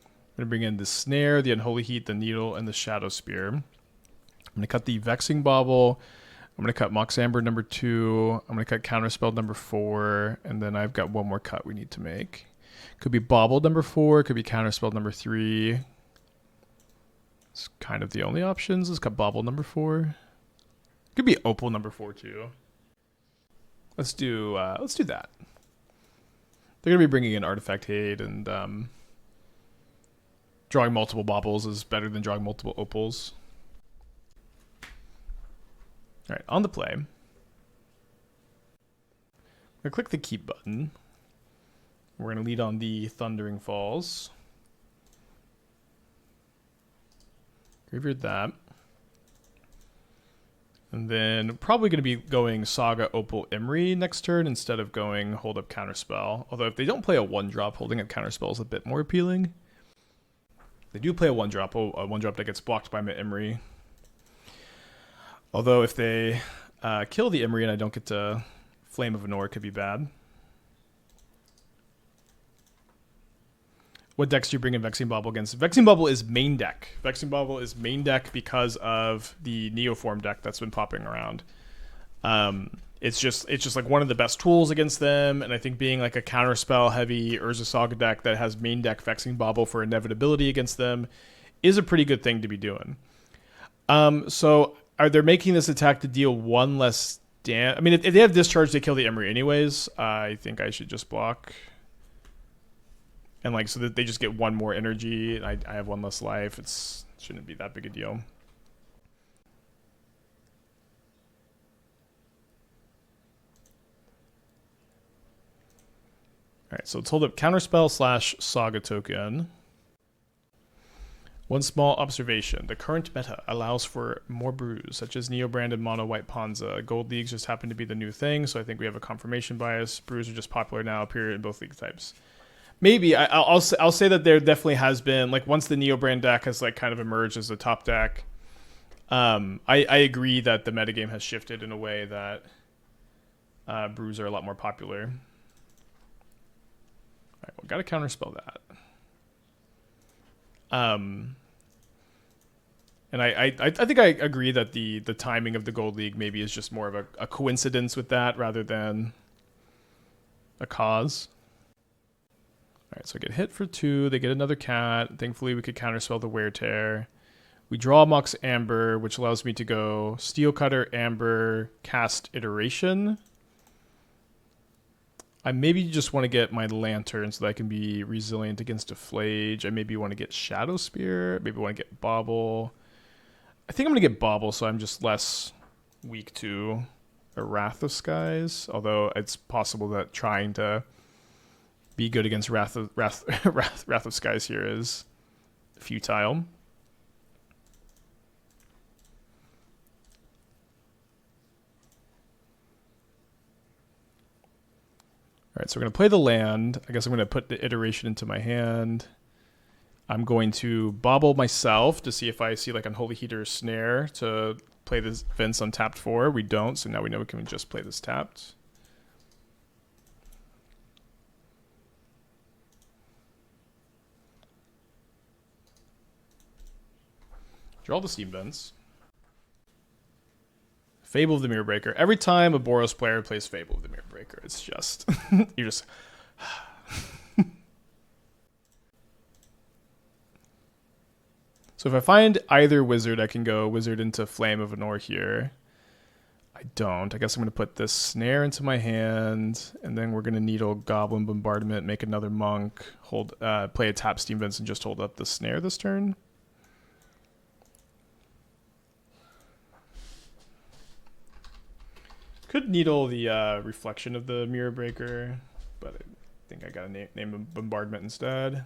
I'm going to bring in the Snare, the Unholy Heat, the Needle, and the Shadowspear. I'm going to cut the Vexing Bauble. I'm going to cut Mox Amber number 2. I'm going to cut Counterspell number 4. And then I've got one more cut we need to make. Could be Bauble number 4. Could be Counterspell number 3. It's kind of the only options. Let's cut Bauble number 4. Could be Opal number 4 too. Let's do that. They're going to be bringing in Artifact Hate, and drawing multiple Baubles is better than drawing multiple Opals. All right, on the play. I'm going to click the Keep button. We're going to lead on the Thundering Falls. Graveyard that. And then probably going to be going Saga, Opal, Emry next turn instead of going Hold Up Counterspell. Although if they don't play a 1-drop, holding up Counterspell is a bit more appealing. They do play a 1-drop, a 1-drop that gets blocked by my Emry. Although if they kill the Emry and I don't get to Flame of Anor, it could be bad. What decks do you bring in Vexing Bauble against? Vexing Bauble is main deck. Vexing Bauble is main deck because of the Neoform deck that's been popping around. It's just like one of the best tools against them, and I think being like a counterspell heavy Urza Saga deck that has main deck Vexing Bauble for inevitability against them is a pretty good thing to be doing. So are they making this attack to deal one less damage? I mean, if they have discharge, they kill the Emry anyways. I think I should just block. And like, so that they just get one more energy, and I have one less life. It shouldn't be that big a deal. Alright, so let's hold up Counterspell / Saga token. One small observation. The current meta allows for more brews, such as Neo-branded Mono White Ponza. Gold leagues just happen to be the new thing, so I think we have a confirmation bias. Brews are just popular now, appear in both league types. Maybe I'll say that there definitely has been, like, once the Neo brand deck has like kind of emerged as a top deck. I agree that the metagame has shifted in a way that brews are a lot more popular. All right, well, gotta counterspell that. And I think I agree that the timing of the Gold League maybe is just more of a coincidence with that rather than a cause. All right, so I get hit for 2. They get another cat. Thankfully, we could counterspell the Wear Tear. We draw Mox Amber, which allows me to go Steel Cutter, Amber, cast Iteration. I maybe just want to get my Lantern so that I can be resilient against a Flage. I maybe want to get Shadowspear. Maybe want to get Bauble. I think I'm going to get Bauble so I'm just less weak to a Wrath of Skies. Although it's possible that trying to be good against Wrath of Skies here is futile. All right, so we're going to play the land. I guess I'm going to put the Iteration into my hand. I'm going to Bauble myself to see if I see like Unholy Heat or Snare to play this Vince untapped for. We don't, so now we know we can just play this tapped. Draw the Steam Vents. Fable of the Mirror Breaker. Every time a Boros player plays Fable of the Mirror Breaker, it's just... you're just... So if I find either wizard, I can go wizard into Flame of Anor here. I don't. I guess I'm going to put this Snare into my hand, and then we're going to Needle Goblin Bombardment, make another Monk, play a tap Steam Vents, and just hold up the Snare this turn. Could needle the reflection of the Mirror Breaker, but I think I gotta name Bombardment instead.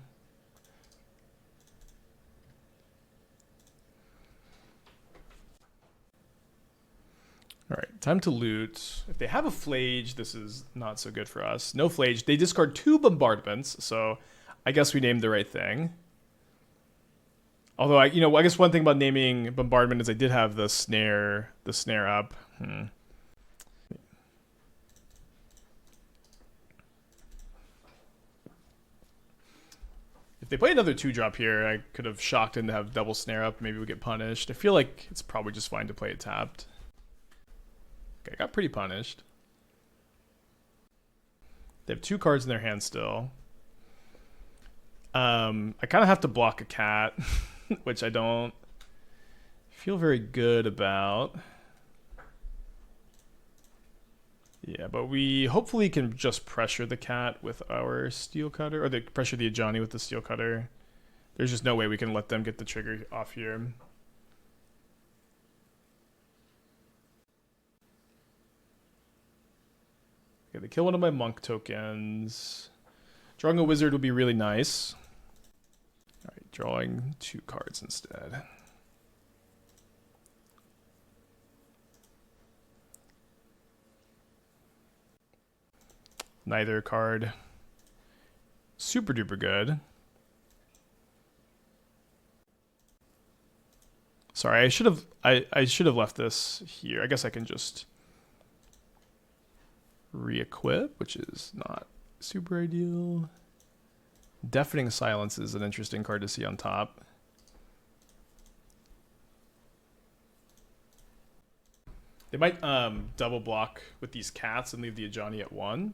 Alright, time to loot. If they have a Flage, this is not so good for us. No Flage. They discard 2 Bombardments, so I guess we named the right thing. Although, I guess one thing about naming Bombardment is I did have the snare up. If they play another 2-drop here, I could have shocked in to have double snare up. Maybe we get punished. I feel like it's probably just fine to play it tapped. Okay, I got pretty punished. They have 2 cards in their hand still. I kind of have to block a cat, which I don't feel very good about. Yeah, but we hopefully can just pressure the cat with our Steel Cutter, or pressure the Ajani with the Steel Cutter. There's just no way we can let them get the trigger off here. Okay, they kill one of my monk tokens. Drawing a wizard would be really nice. Alright, drawing 2 cards instead. Neither card super duper good. Sorry, I should have left this here. I guess I can just re-equip, which is not super ideal. Deafening Silence is an interesting card to see on top. They might double block with these cats and leave the Ajani at 1.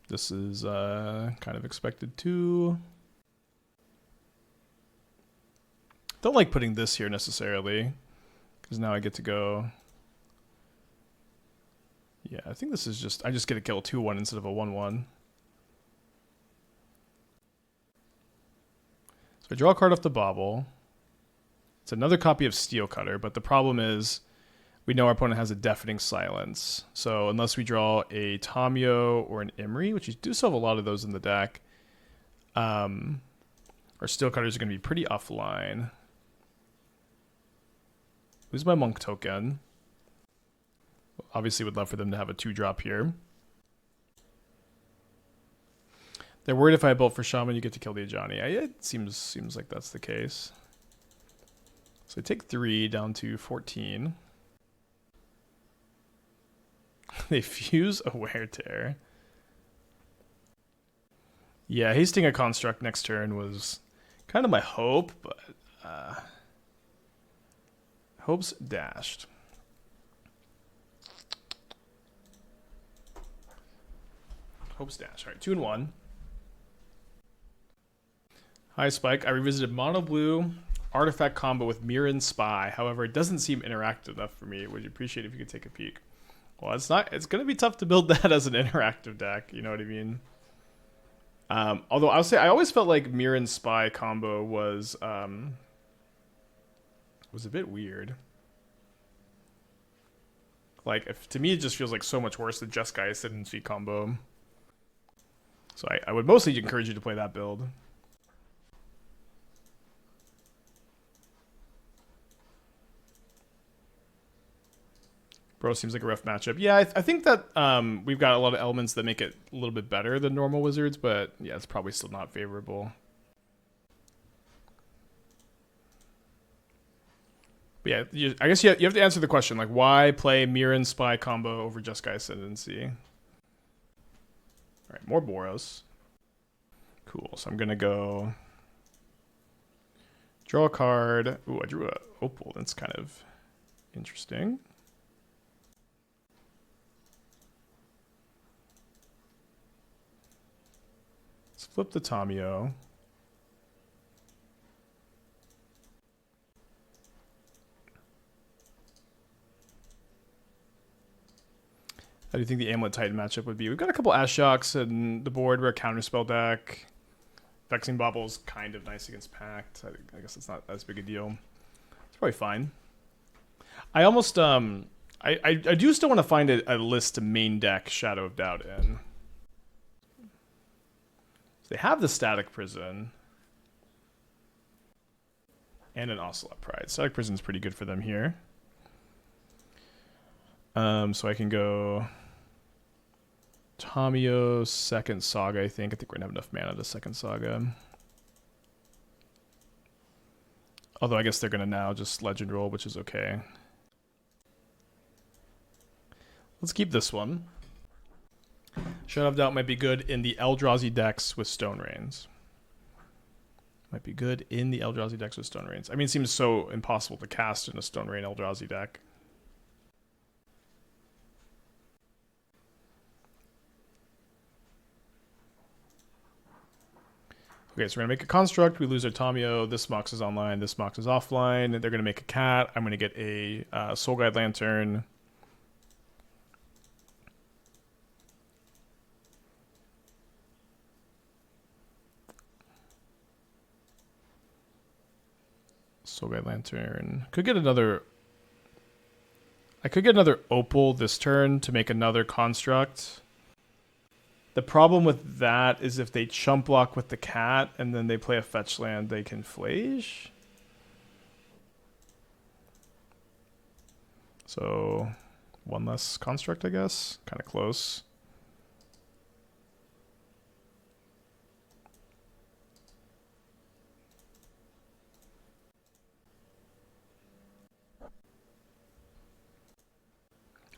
This is kind of expected too. Don't like putting this here necessarily, because now I get to go. Yeah, I think this is just, I just get to kill a 2/1 instead of a 1/1. So I draw a card off the Bauble. It's another copy of Steel Cutter, but the problem is we know our opponent has a Deafening Silence. So unless we draw a Tamiyo or an Emry, which you do still have a lot of those in the deck, our Steel Cutters are going to be pretty offline. Lose my monk token. Obviously would love for them to have a 2-drop here. They're worried if I bolt for Shaman, you get to kill the Ajani. It seems like that's the case. So I take 3 down to 14. They fuse a Wear Tear. Yeah, hasting a Construct next turn was kind of my hope, but hope's dashed. Hope's dashed. All right, 2 and 1. Hi, Spike. I revisited Mono Blue artifact combo with Mirren Spy. However, it doesn't seem interactive enough for me. Would you appreciate if you could take a peek? Well, it's not. It's going to be tough to build that as an interactive deck. You know what I mean? Although I'll say I always felt like Mirren Spy combo was a bit weird. Like, to me, it just feels like so much worse than Jeskai Ascendancy combo. So I would mostly encourage you to play that build. Bro seems like a rough matchup. Yeah, I think that we've got a lot of elements that make it a little bit better than normal Wizards, but yeah, it's probably still not favorable. But yeah, I guess you have to answer the question, like, why play Mirren Spy combo over Jeskai Ascendancy? Alright, more Boros. Cool, so I'm going to go draw a card. Ooh, I drew a Opal. That's kind of interesting. Let's flip the Tamiyo. How do you think the Amulet Titan matchup would be? We've got a couple Ashioks in the board. We're a Counterspell deck. Vexing Bauble is kind of nice against Pact. I guess it's not as big a deal. It's probably fine. I almost I do still want to find a list to main deck Shadow of Doubt in. So they have the Static Prison and an Ocelot Pride. Static Prison's pretty good for them here. So I can go Tamiyo, second Saga, I think. I think we're going to have enough mana to second Saga. Although I guess they're going to now just Legend Roll, which is okay. Let's keep this one. Shadow of Doubt might be good in the Eldrazi decks with Stone Rains. Might be good in the Eldrazi decks with Stone Rains. I mean, it seems so impossible to cast in a Stone Rain Eldrazi deck. Okay, so we're going to make a construct. We lose our Tamiyo. This Mox is online. This Mox is offline. They're going to make a cat. I'm going to get a Soul Guide Lantern. Soul Guide Lantern. Could get another... I could get another Opal this turn to make another construct. The problem with that is if they chump block with the cat and then they play a fetch land, they can Flage. So, one less construct, I guess. Kind of close.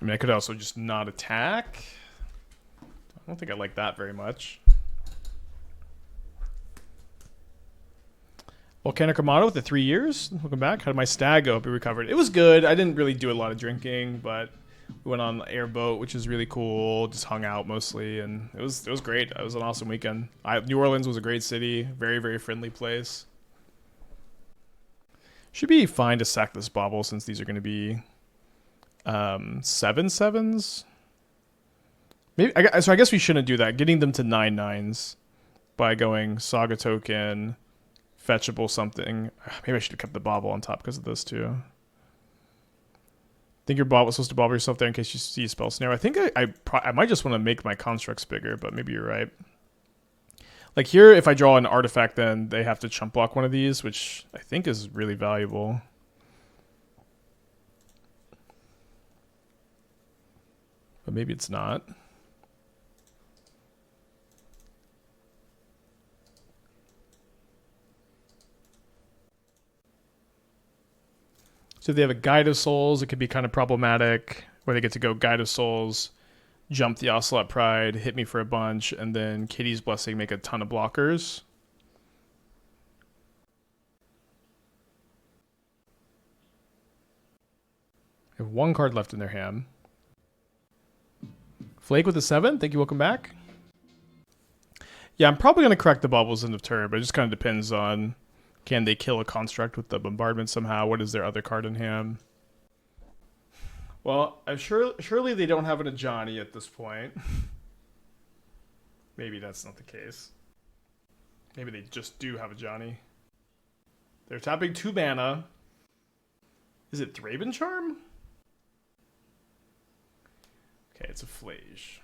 I mean, I could also just not attack. I don't think I like that very much. Volcanic Armada with the 3 years. Welcome back. How did my stag go? Hope you recovered. It was good. I didn't really do a lot of drinking, but we went on the airboat, which was really cool. Just hung out mostly, and it was great. It was an awesome weekend. New Orleans was a great city. Very, very friendly place. Should be fine to sack this Bauble since these are going to be 7/7s. Maybe so I guess we shouldn't do that. Getting them to 9/9s by going Saga token, fetchable something. Maybe I should have kept the Bauble on top because of this too. Think your bot was supposed to bobble yourself there in case you see Spell Snare. I think I might just want to make my constructs bigger, but maybe you're right. Like here, if I draw an artifact, then they have to chump block one of these, which I think is really valuable. But maybe it's not. So if they have a Guide of Souls, it could be kind of problematic, where they get to go Guide of Souls, jump the Ocelot Pride, hit me for a bunch, and then Kitty's Blessing make a ton of blockers. They have one card left in their hand. Flake with a 7. Thank you. Welcome back. Yeah, I'm probably going to correct the Baubles end of turn, but it just kind of depends on... Can they kill a construct with the bombardment somehow? What is their other card in hand? Well, surely they don't have an Ajani at this point. Maybe that's not the case. Maybe they just do have a Ajani. They're tapping 2 mana. Is it Thraben Charm? Okay, it's a Flage.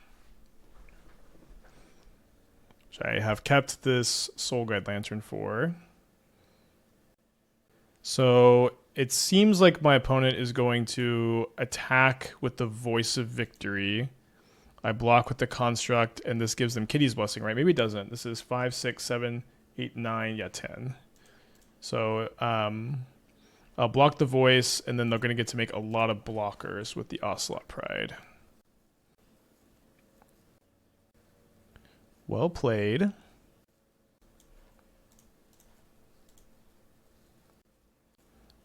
Which I have kept this Soul Guide Lantern for. So it seems like my opponent is going to attack with the Voice of Victory. I block with the Construct, and this gives them Kitty's Blessing, right? Maybe it doesn't. This is 5, 6, 7, 8, 9, yeah, 10. So I'll block the Voice, and then they're going to get to make a lot of blockers with the Ocelot Pride. Well played.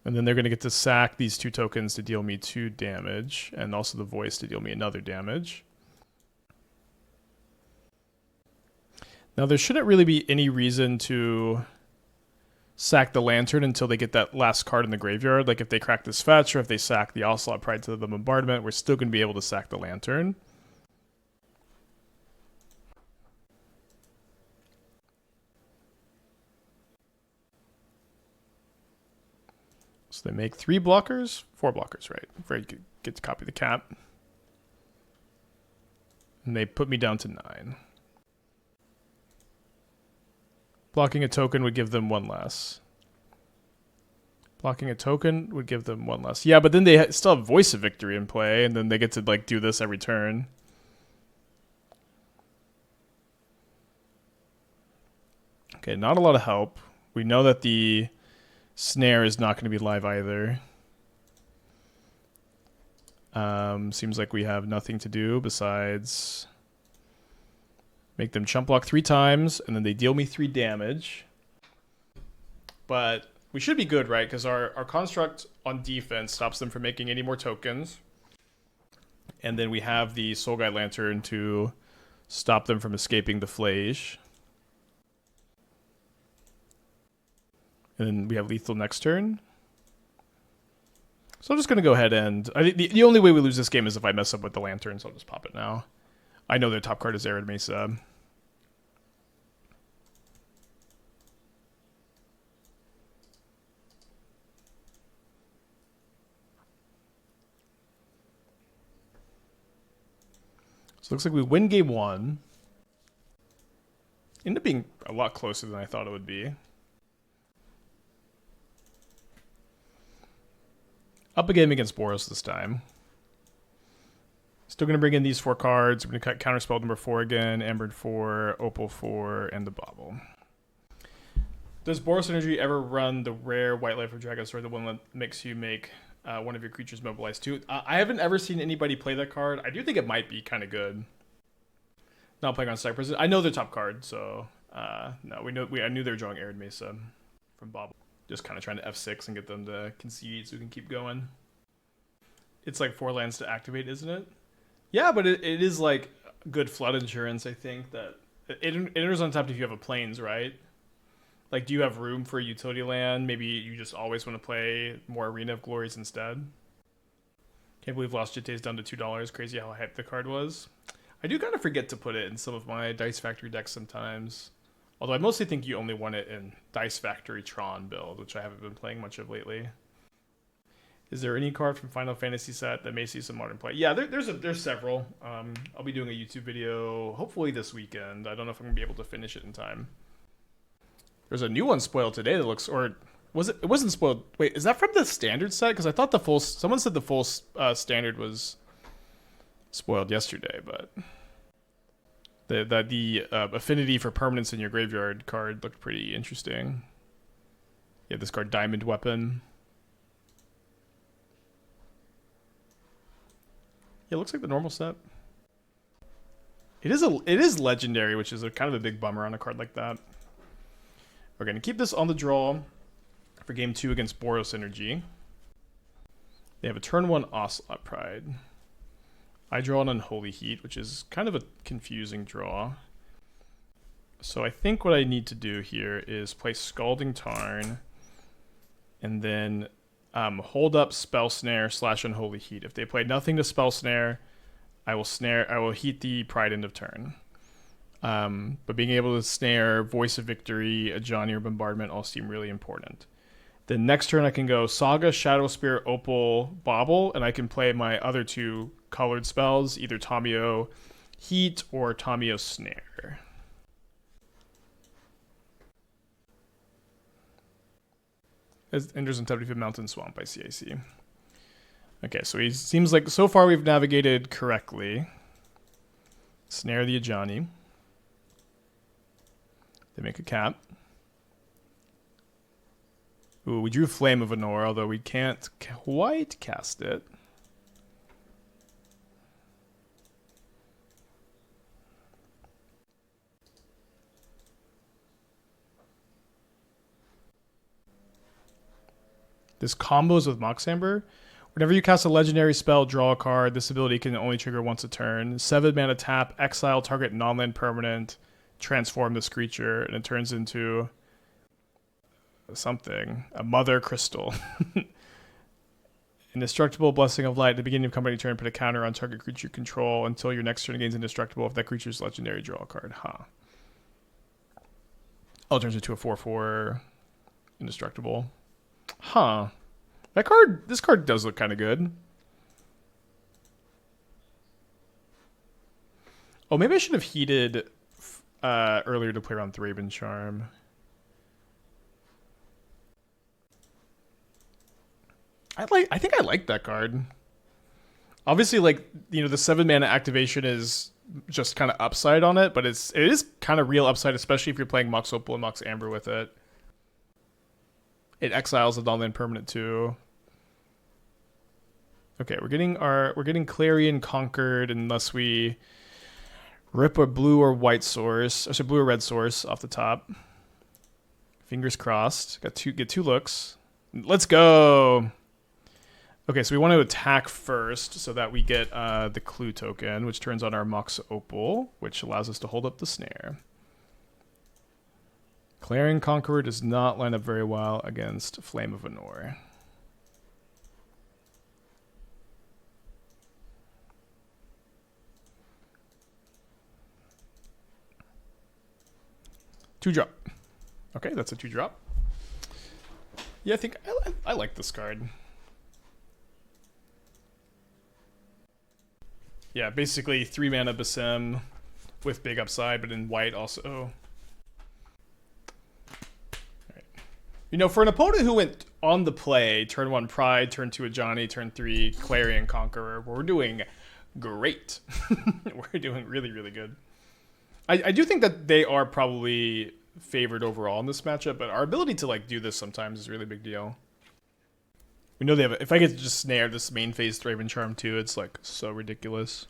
And then they're going to get to sack these 2 tokens to deal me 2 damage, and also the Voice to deal me another damage. Now there shouldn't really be any reason to sack the Lantern until they get that last card in the graveyard. Like if they crack this fetch, or if they sack the Ocelot Pride to the bombardment, we're still going to be able to sack the Lantern. So they make 3 blockers? 4 blockers, right? Very good. Get to copy the cap. And they put me down to 9. Blocking a token would give them 1 less. Blocking a token would give them 1 less. Yeah, but then they still have Voice of Victory in play, and then they get to like do this every turn. Okay, not a lot of help. We know that the snare is not going to be live either. Seems like we have nothing to do besides make them chump block 3 times, and then they deal me 3 damage. But we should be good, right? Because our construct on defense stops them from making any more tokens. And then we have the Soul Guide Lantern to stop them from escaping the Flage. And then we have lethal next turn. So I'm just going to go ahead and... I think the only way we lose this game is if I mess up with the Lantern, so I'll just pop it now. I know their top card is Arid Mesa. So it looks like we win game 1. Ended up being a lot closer than I thought it would be. Up a game against Boros this time. Still going to bring in these 4 cards. We're going to cut Counterspell number 4 again, Amber 4, Opal 4, and the Bauble. Does Boros Energy ever run the rare White Life of Dragon Sword, the one that makes you make one of your creatures mobilize too? I haven't ever seen anybody play that card. I do think it might be kind of good. Not playing on Cypress. I know their top card, so no, I knew they were drawing Arid Mesa from Bauble. Just kind of trying to F6 and get them to concede so we can keep going. It's like 4 lands to activate, isn't it? Yeah, but it is like good flood insurance, I think. That it enters untapped if you have a plains, right? Like, do you have room for a utility land? Maybe you just always want to play more Arena of Glories instead. Can't believe Lost Jite is down to $2. Crazy how hyped the card was. I do kind of forget to put it in some of my Dice Factory decks sometimes. Although I mostly think you only want it in Dice Factory Tron build, which I haven't been playing much of lately. Is there any card from Final Fantasy set that may see some modern play? Yeah, there's several. I'll be doing a YouTube video hopefully this weekend. I don't know if I'm going to be able to finish it in time. There's a new one spoiled today that looks... Or was it? It wasn't spoiled. Wait, is that from the standard set? Because I thought the full... Someone said the full standard was spoiled yesterday, but... The affinity for permanence in your graveyard card looked pretty interesting. Yeah, this card, Diamond Weapon. Yeah, it looks like the normal set. It is legendary, which is kind of a big bummer on a card like that. We're going to keep this on the draw for game 2 against Boros Energy. They have a turn 1 Ocelot Pride. I draw an Unholy Heat, which is kind of a confusing draw. So I think what I need to do here is play Scalding Tarn and then hold up Spell Snare / Unholy Heat. If they play nothing to Spell Snare, I will heat the Pride end of turn. But being able to snare Voice of Victory, a Johnny or Bombardment all seem really important. Then next turn I can go Saga, Shadowspear, Opal, Bauble, and I can play my other 2 colored spells, either Tamiyo Heat or Tamiyo Snare. As enters in Tubby Mountain Swamp by CIC. Okay, so he seems like so far we've navigated correctly. Snare the Ajani. They make a cap. Ooh, we drew Flame of Anor, although we can't quite cast it. This combos with Mox Amber. Whenever you cast a legendary spell, draw a card. This ability can only trigger once a turn. 7 mana tap, exile target non-land permanent, transform this creature, and it turns into something. A Mother Crystal. Indestructible, Blessing of Light. At the beginning of company turn, put a counter on target creature control until your next turn gains Indestructible. If that creature's legendary, draw a card. Huh. Oh, it turns into a 4/4 Indestructible. Huh. This card does look kind of good. Oh, maybe I should have heated earlier to play around Thraben Charm. I think I like that card. Obviously, like, you know, the 7-mana activation is just kind of upside on it, but it is kind of real upside, especially if you're playing Mox Opal and Mox Amber with it. It exiles a non-land permanent too. Okay, we're getting Clarion Conquered unless we rip a blue or white source, or sorry, blue or red source off the top. Fingers crossed. Get two looks. Let's go. Okay, so we want to attack first so that we get the clue token, which turns on our Mox Opal, which allows us to hold up the snare. Clarion Conqueror does not line up very well against Flame of Anor. Two drop. Okay, that's a 2-drop. Yeah, I think I like this card. Yeah, basically 3-mana Basim with big upside, but in white also. Right. You know, for an opponent who went on the play, turn 1 Pride, turn 2 Ajani, turn 3 Clarion Conqueror, we're doing great. We're doing really, really good. I do think that they are probably favored overall in this matchup, but our ability to like do this sometimes is a really big deal. We know they have. If I get to just snare this main phase Thraben Charm too, it's like so ridiculous.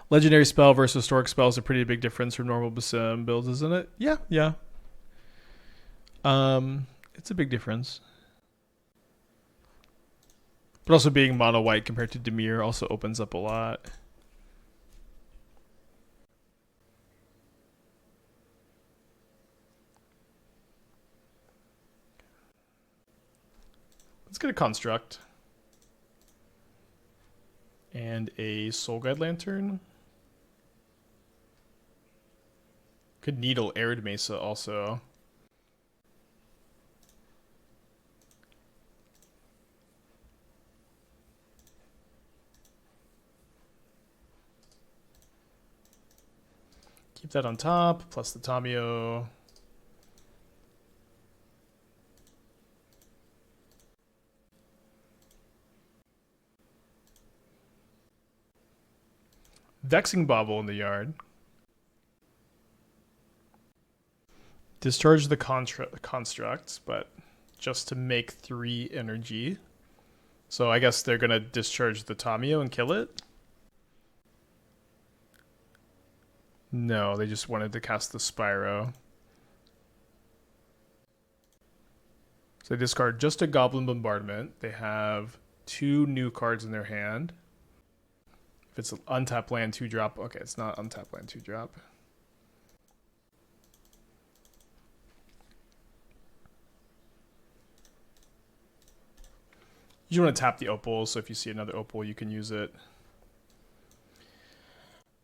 Legendary spell versus historic spell is a pretty big difference from normal Basim builds, isn't it? Yeah, yeah. It's a big difference. But also being mono white compared to Dimir also opens up a lot. Let's get a Construct. And a Soul Guide Lantern. Could Needle Arid Mesa also. Keep that on top, plus the Tamiyo. Vexing Bauble in the yard. Discharge the constructs, but just to make 3 energy. So I guess they're going to discharge the Tamiyo and kill it? No, they just wanted to cast the Spyro. So they discard just a Goblin Bombardment. They have 2 new cards in their hand. If it's an untapped land 2-drop, okay, it's not untapped land 2-drop. You want to tap the opal, so if you see another opal, you can use it.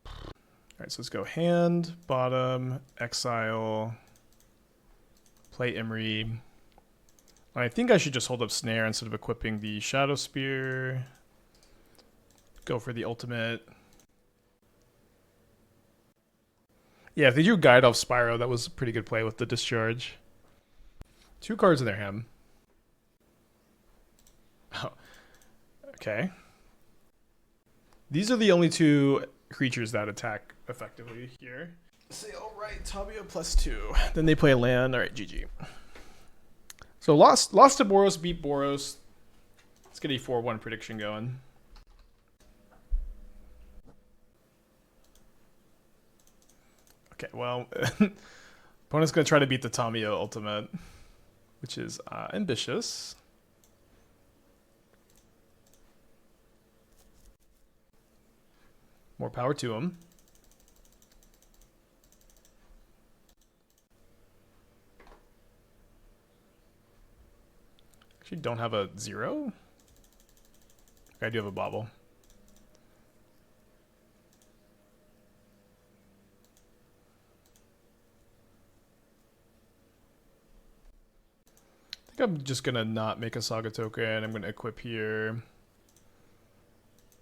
Alright, so let's go hand, bottom, exile, play Emry. I think I should just hold up snare instead of equipping the Shadowspear. Go for the ultimate. Yeah, if they drew Guide off Spyro, that was a pretty good play with the discharge. 2 cards in their hand. Oh. Okay. These are the only 2 creatures that attack effectively here. Say, alright, Tamiyo +2. Then they play a land. Alright, GG. So lost to Boros, beat Boros. Let's get a 4-1 prediction going. Okay, well, opponent's going to try to beat the Tamiyo ultimate, which is ambitious. More power to him. Actually, don't have a 0. I do have a bauble. I I'm just gonna not make a Saga token. I'm gonna equip here.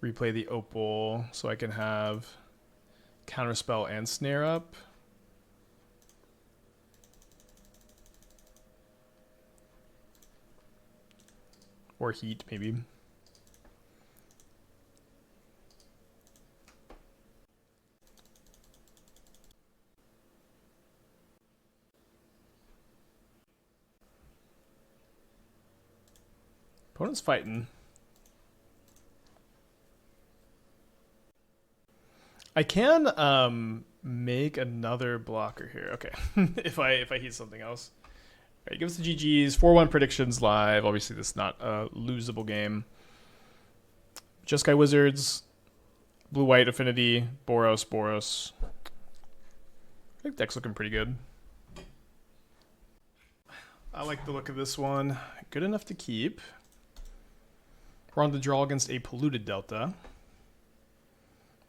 Replay the Opal so I can have Counterspell and Snare up. Or Heat, maybe. Opponent's fighting. I can make another blocker here. Okay, if I heat something else. All right, give us the GGs. 4-1 predictions live. Obviously, this is not a losable game. Jeskai Wizards, Blue-White Affinity, Boros. I think deck's looking pretty good. I like the look of this one. Good enough to keep. We're on the draw against a Polluted Delta.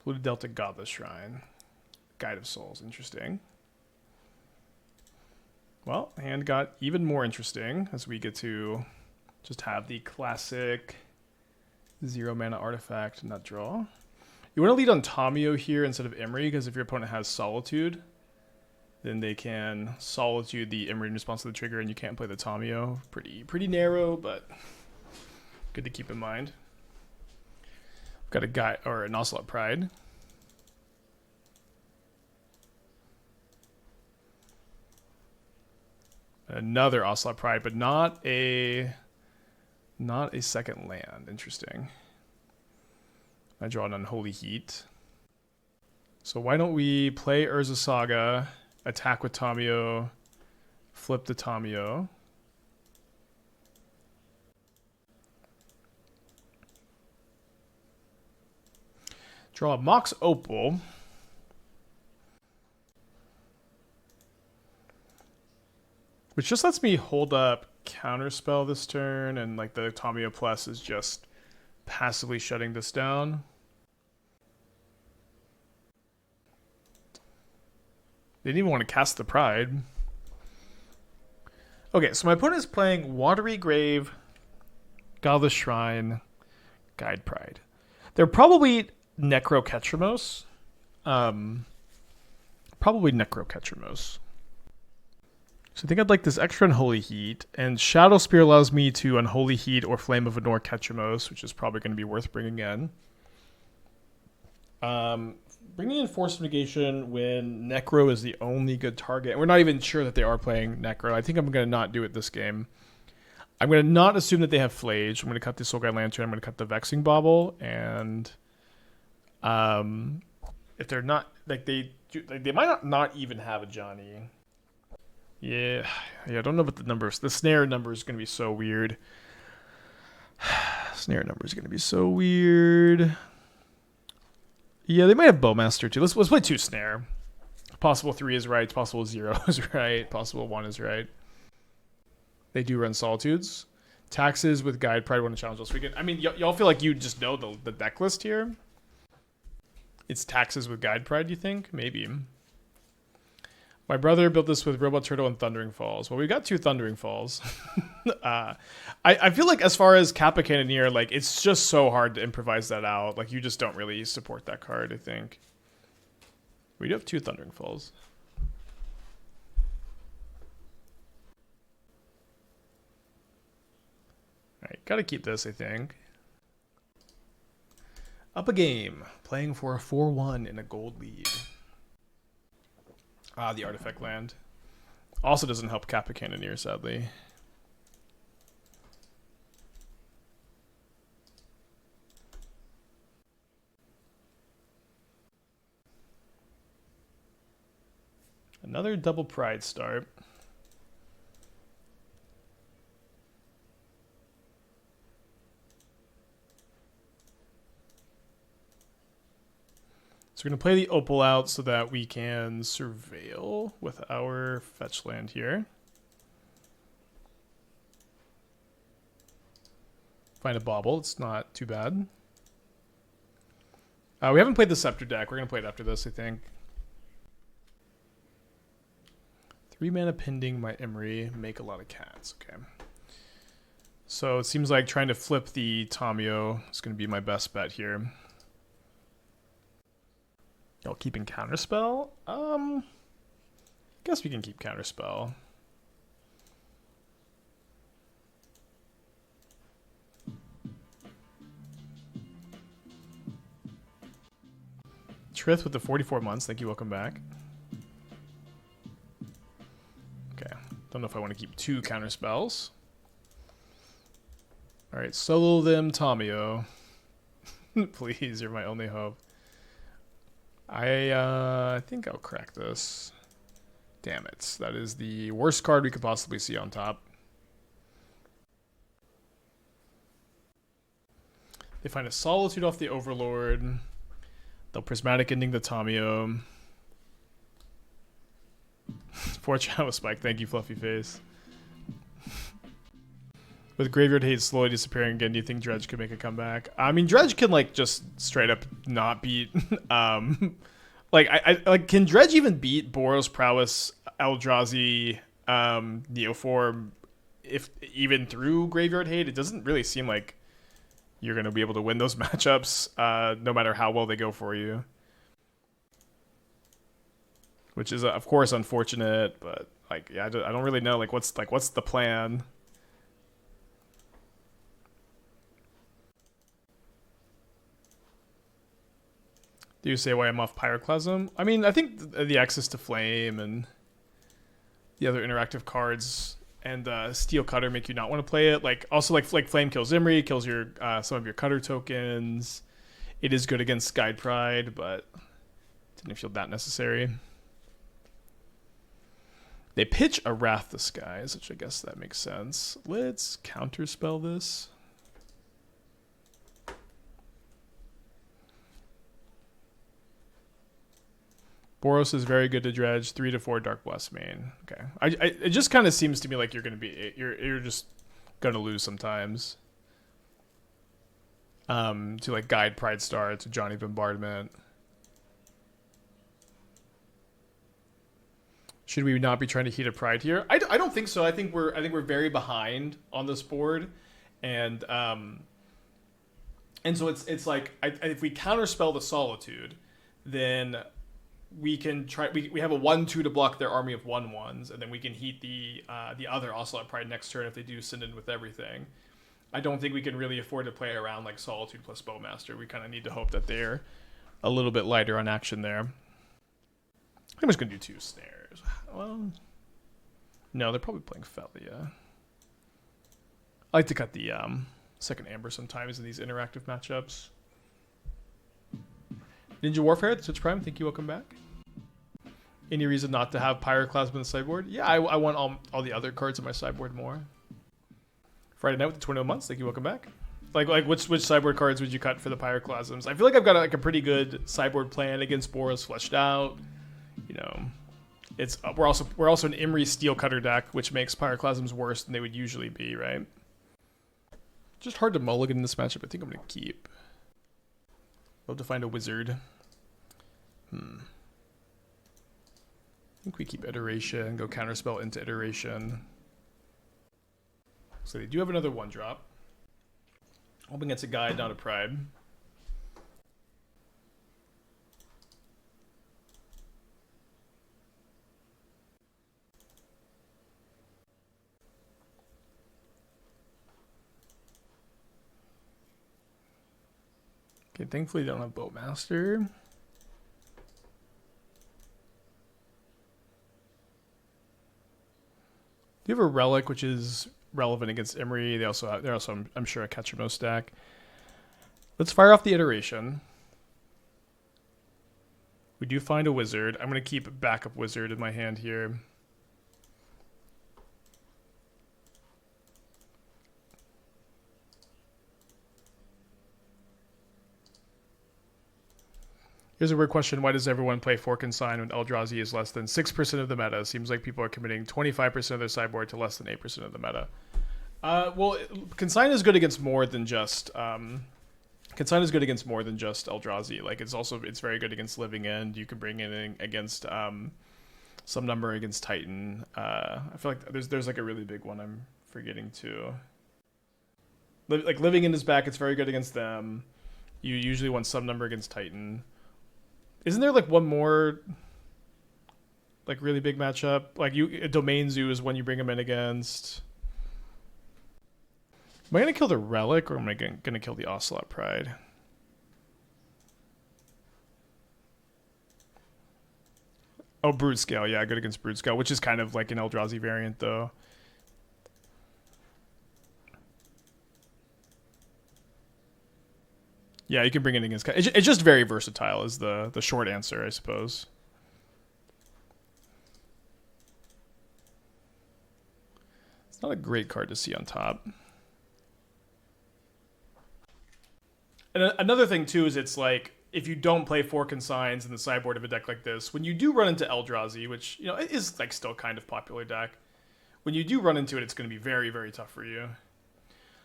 Polluted Delta Godless Shrine. Guide of Souls, interesting. Well, hand got even more interesting as we get to just have the classic 0 mana artifact nut draw. You want to lead on Tamiyo here instead of Emry, because if your opponent has Solitude, then they can Solitude the Emry in response to the trigger, and you can't play the Tamiyo. Pretty narrow, but good to keep in mind. Got a guy or an Ocelot Pride. Another Ocelot Pride, but not a second land. Interesting. I draw an Unholy Heat. So why don't we play Urza Saga, attack with Tamiyo, flip the Tamiyo. Draw a Mox Opal. Which just lets me hold up Counterspell this turn, and like the Tamiyo Plus is just passively shutting this down. They didn't even want to cast the Pride. Okay, so my opponent is playing Watery Grave, Godless Shrine, Guide Pride. They're probably Necro Ketramos. Probably Necro Ketramos. So I think I'd like this extra Unholy Heat, and Shadowspear allows me to Unholy Heat or Flame of Anor Ketramos, which is probably going to be worth bringing in. Bringing in Force of Negation when Necro is the only good target. We're not even sure that they are playing Necro. I think I'm going to not do it this game. I'm going to not assume that they have Flage. I'm going to cut the Soulguide Lantern. I'm going to cut the Vexing Bauble, and if they're not like they might not even have a Johnny. Yeah, I don't know about the numbers. The snare number is going to be so weird. Snare number is going to be so weird. Yeah, they might have Bowmaster too. Let's play 2 snare. Possible 3 is right. Possible 0 is right. Possible 1 is right. They do run Solitudes. Taxes with Guide Pride when a challenge us weekend. I mean, y'all feel like you just know the deck list here? It's Taxes with Guide Pride, you think? Maybe. My brother built this with Robot Turtle and Thundering Falls. Well, we've got 2 Thundering Falls. I feel like as far as Kappa Cannoneer, like, it's just so hard to improvise that out. Like, you just don't really support that card, I think. We do have 2 Thundering Falls. Alright, gotta keep this, I think. Up a game. Playing for a 4-1 in a gold lead. Ah, the artifact land. Also doesn't help Kappa Cannoneer, sadly. Another double Pride start. So we're going to play the Opal out so that we can surveil with our fetch land here. Find a Bauble. It's not too bad. We haven't played the Scepter deck. We're going to play it after this, I think. 3 mana Pending my Emry. Make a lot of cats. Okay. So it seems like trying to flip the Tamiyo is going to be my best bet here. Oh, keeping Counterspell? Guess we can keep Counterspell. Trith with the 44 months. Thank you. Welcome back. Okay. Don't know if I want to keep 2 Counterspells. Alright, solo them, Tamiyo. Please, you're my only hope. I think I'll crack this. Damn it. That is the worst card we could possibly see on top. They find a Solitude off the Overlord. They'll Prismatic Ending the Tamiyo. Poor Chavo Spike. Thank you, Fluffy Face. With Graveyard Hate slowly disappearing again, do you think Dredge could make a comeback? I mean, Dredge can, like, just straight up not beat... like, can Dredge even beat Boros, Prowess, Eldrazi, Neoform, if even through Graveyard Hate? It doesn't really seem like you're going to be able to win those matchups, no matter how well they go for you. Which is, of course, unfortunate, but, like, yeah, I don't really know, like, what's the plan? Do you say why I'm off Pyroclasm? I mean, I think the access to Flame and the other interactive cards and Steel Cutter make you not want to play it. Like, also, like Flame kills Emry, kills your some of your Cutter tokens. It is good against Guide Pride, but didn't feel that necessary. They pitch a Wrath Disguise, which I guess that makes sense. Let's counterspell this. Boros is very good to dredge. 3 to 4 Dark Blast main. Okay, it just kind of seems to me like you're just gonna lose sometimes. To like Guide Pride Star, to Johnny Bombardment. Should we not be trying to heat a Pride here? I don't think so. I think we're very behind on this board, and so it's like if we counterspell the Solitude, then we can try. We have a 1/2 to block their army of 1/1s, and then we can heat the other Ocelot Pride next turn if they do send in with everything. I don't think we can really afford to play around like Solitude plus Bowmaster. We kind of need to hope that they're a little bit lighter on action there. I'm just gonna do 2 snares. Well, no, they're probably playing Felia. I like to cut the second Amber sometimes in these interactive matchups. Ninja Warfare, the Twitch Prime, thank you, welcome back. Any reason not to have Pyroclasm in the sideboard? Yeah, I want all the other cards in my sideboard more. Friday Night with the 21 months, thank you, welcome back. Like which sideboard cards would you cut for the Pyroclasms? I feel like I've got like a pretty good sideboard plan against Boros fleshed out. You know, it's we're also an Emry Steel Cutter deck, which makes Pyroclasms worse than they would usually be, right? Just hard to mulligan in this matchup. I think I'm gonna keep. Love to find a wizard. I think we keep Iteration, go Counterspell into Iteration. So they do have another 1-drop. Hoping it's a Guide, not a Pride. Okay, thankfully they don't have Bowmaster. You have a Relic, which is relevant against Emry. They're also, I'm sure, a Catcher-Mo stack. Let's fire off the Iteration. We do find a Wizard. I'm going to keep Backup Wizard in my hand here. Here's a weird question. Why does everyone play 4 Consign when Eldrazi is less than 6% of the meta? Seems like people are committing 25% of their sideboard to less than 8% of the meta. Well, Consign is good against more than just Eldrazi. Like it's very good against Living End. You can bring it in against some number against Titan. I feel like there's like a really big one I'm forgetting too. Like living in his back, it's very good against them. You usually want some number against Titan. Isn't there like one more like really big matchup? Like Domain Zoo is one you bring him in against. Am I gonna kill the Relic or am I gonna kill the Ocelot Pride? Oh, Brute Scale, yeah, good against Brute Scale, which is kind of like an Eldrazi variant though. Yeah, you can bring it against. It's just very versatile is the short answer, I suppose. It's not a great card to see on top. And another thing too is it's like if you don't play 4 Consigns in the sideboard of a deck like this, when you do run into Eldrazi, which it is like still kind of popular deck, when you do run into it, it's going to be very, very tough for you.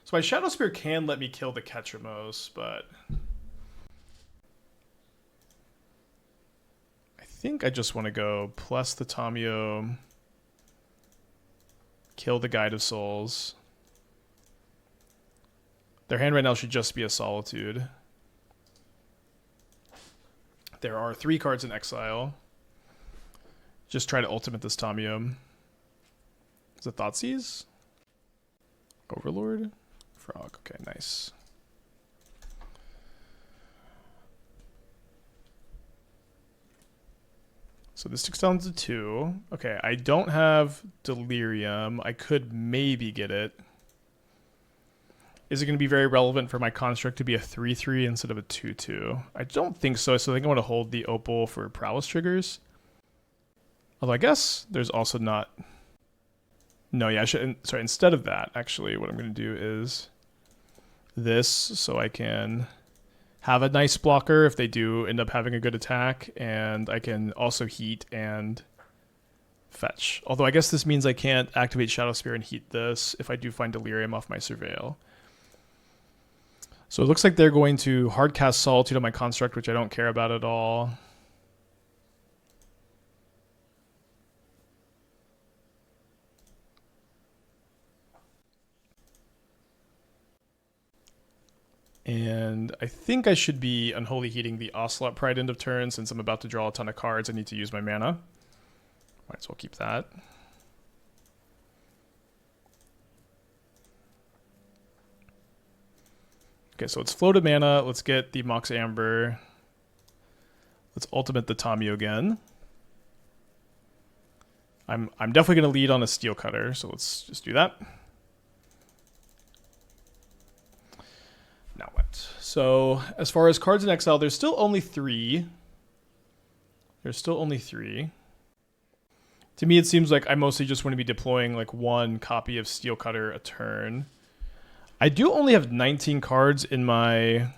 So my Shadowspear can let me kill the Ketramos, but I think I just want to go plus the Tamiyo, kill the Guide of Souls. Their hand right now should just be a Solitude. There are 3 cards in exile. Just try to ultimate this Tamiyo. Is it Thoughtseize? Overlord? Frog. Okay, nice. So this ticks down to 2. Okay, I don't have Delirium. I could maybe get it. Is it going to be very relevant for my construct to be a 3/3 instead of a 2/2? I don't think so, so I think I want to hold the Opal for prowess triggers. Although I guess there's also not... No, yeah, I should... Sorry, instead of that, actually, what I'm going to do is this, so I can have a nice blocker if they do end up having a good attack, and I can also heat and fetch. Although I guess this means I can't activate Shadowspear and heat this if I do find Delirium off my Surveil. So it looks like they're going to hardcast Solitude on my construct, which I don't care about at all. And I think I should be Unholy Heating the Ocelot Pride end of turn since I'm about to draw a ton of cards. I need to use my mana. Might as well keep that. Okay, so it's floated mana. Let's get the Mox Amber. Let's ultimate the Tamiyo again. I'm definitely going to lead on a Steel Cutter, so let's just do that. Now what? So as far as cards in exile, there's still only 3. There's still only 3. To me, it seems like I mostly just want to be deploying like 1 copy of Steel Cutter a turn. I do only have 19 cards in my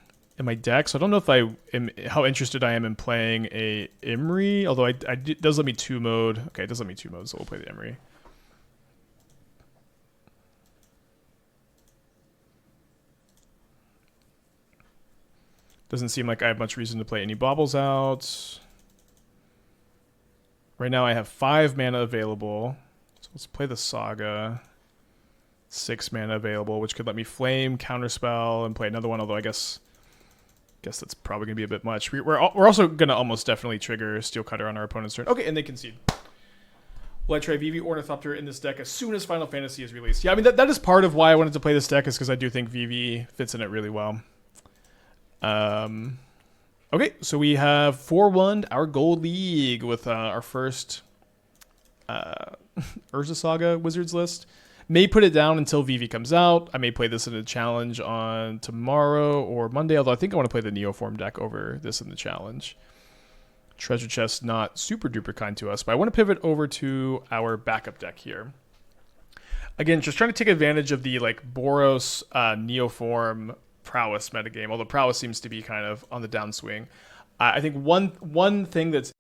deck, so I don't know if how interested I am in playing a Emry, although it does let me 2 mode. Okay, it does let me 2 mode, so we'll play the Emry. Doesn't seem like I have much reason to play any Baubles out. Right now I have 5 mana available, so let's play the Saga. 6 mana available, which could let me Flame, Counterspell, and play another one, although I guess that's probably going to be a bit much. We're also going to almost definitely trigger Steel Cutter on our opponent's turn. Okay, and they concede. Will I try VV Ornithopter in this deck as soon as Final Fantasy is released? Yeah, I mean, that is part of why I wanted to play this deck, is because I do think VV fits in it really well. Okay, so we have 4-1 our Gold League with our first Urza Saga Wizards list. May put it down until VV comes out. I may play this in a challenge on tomorrow or Monday, although I think I want to play the Neoform deck over this in the challenge. Treasure Chest not super duper kind to us, but I want to pivot over to our backup deck here. Again, just trying to take advantage of the like Boros Neoform Prowess metagame, although Prowess seems to be kind of on the downswing. I think one thing that's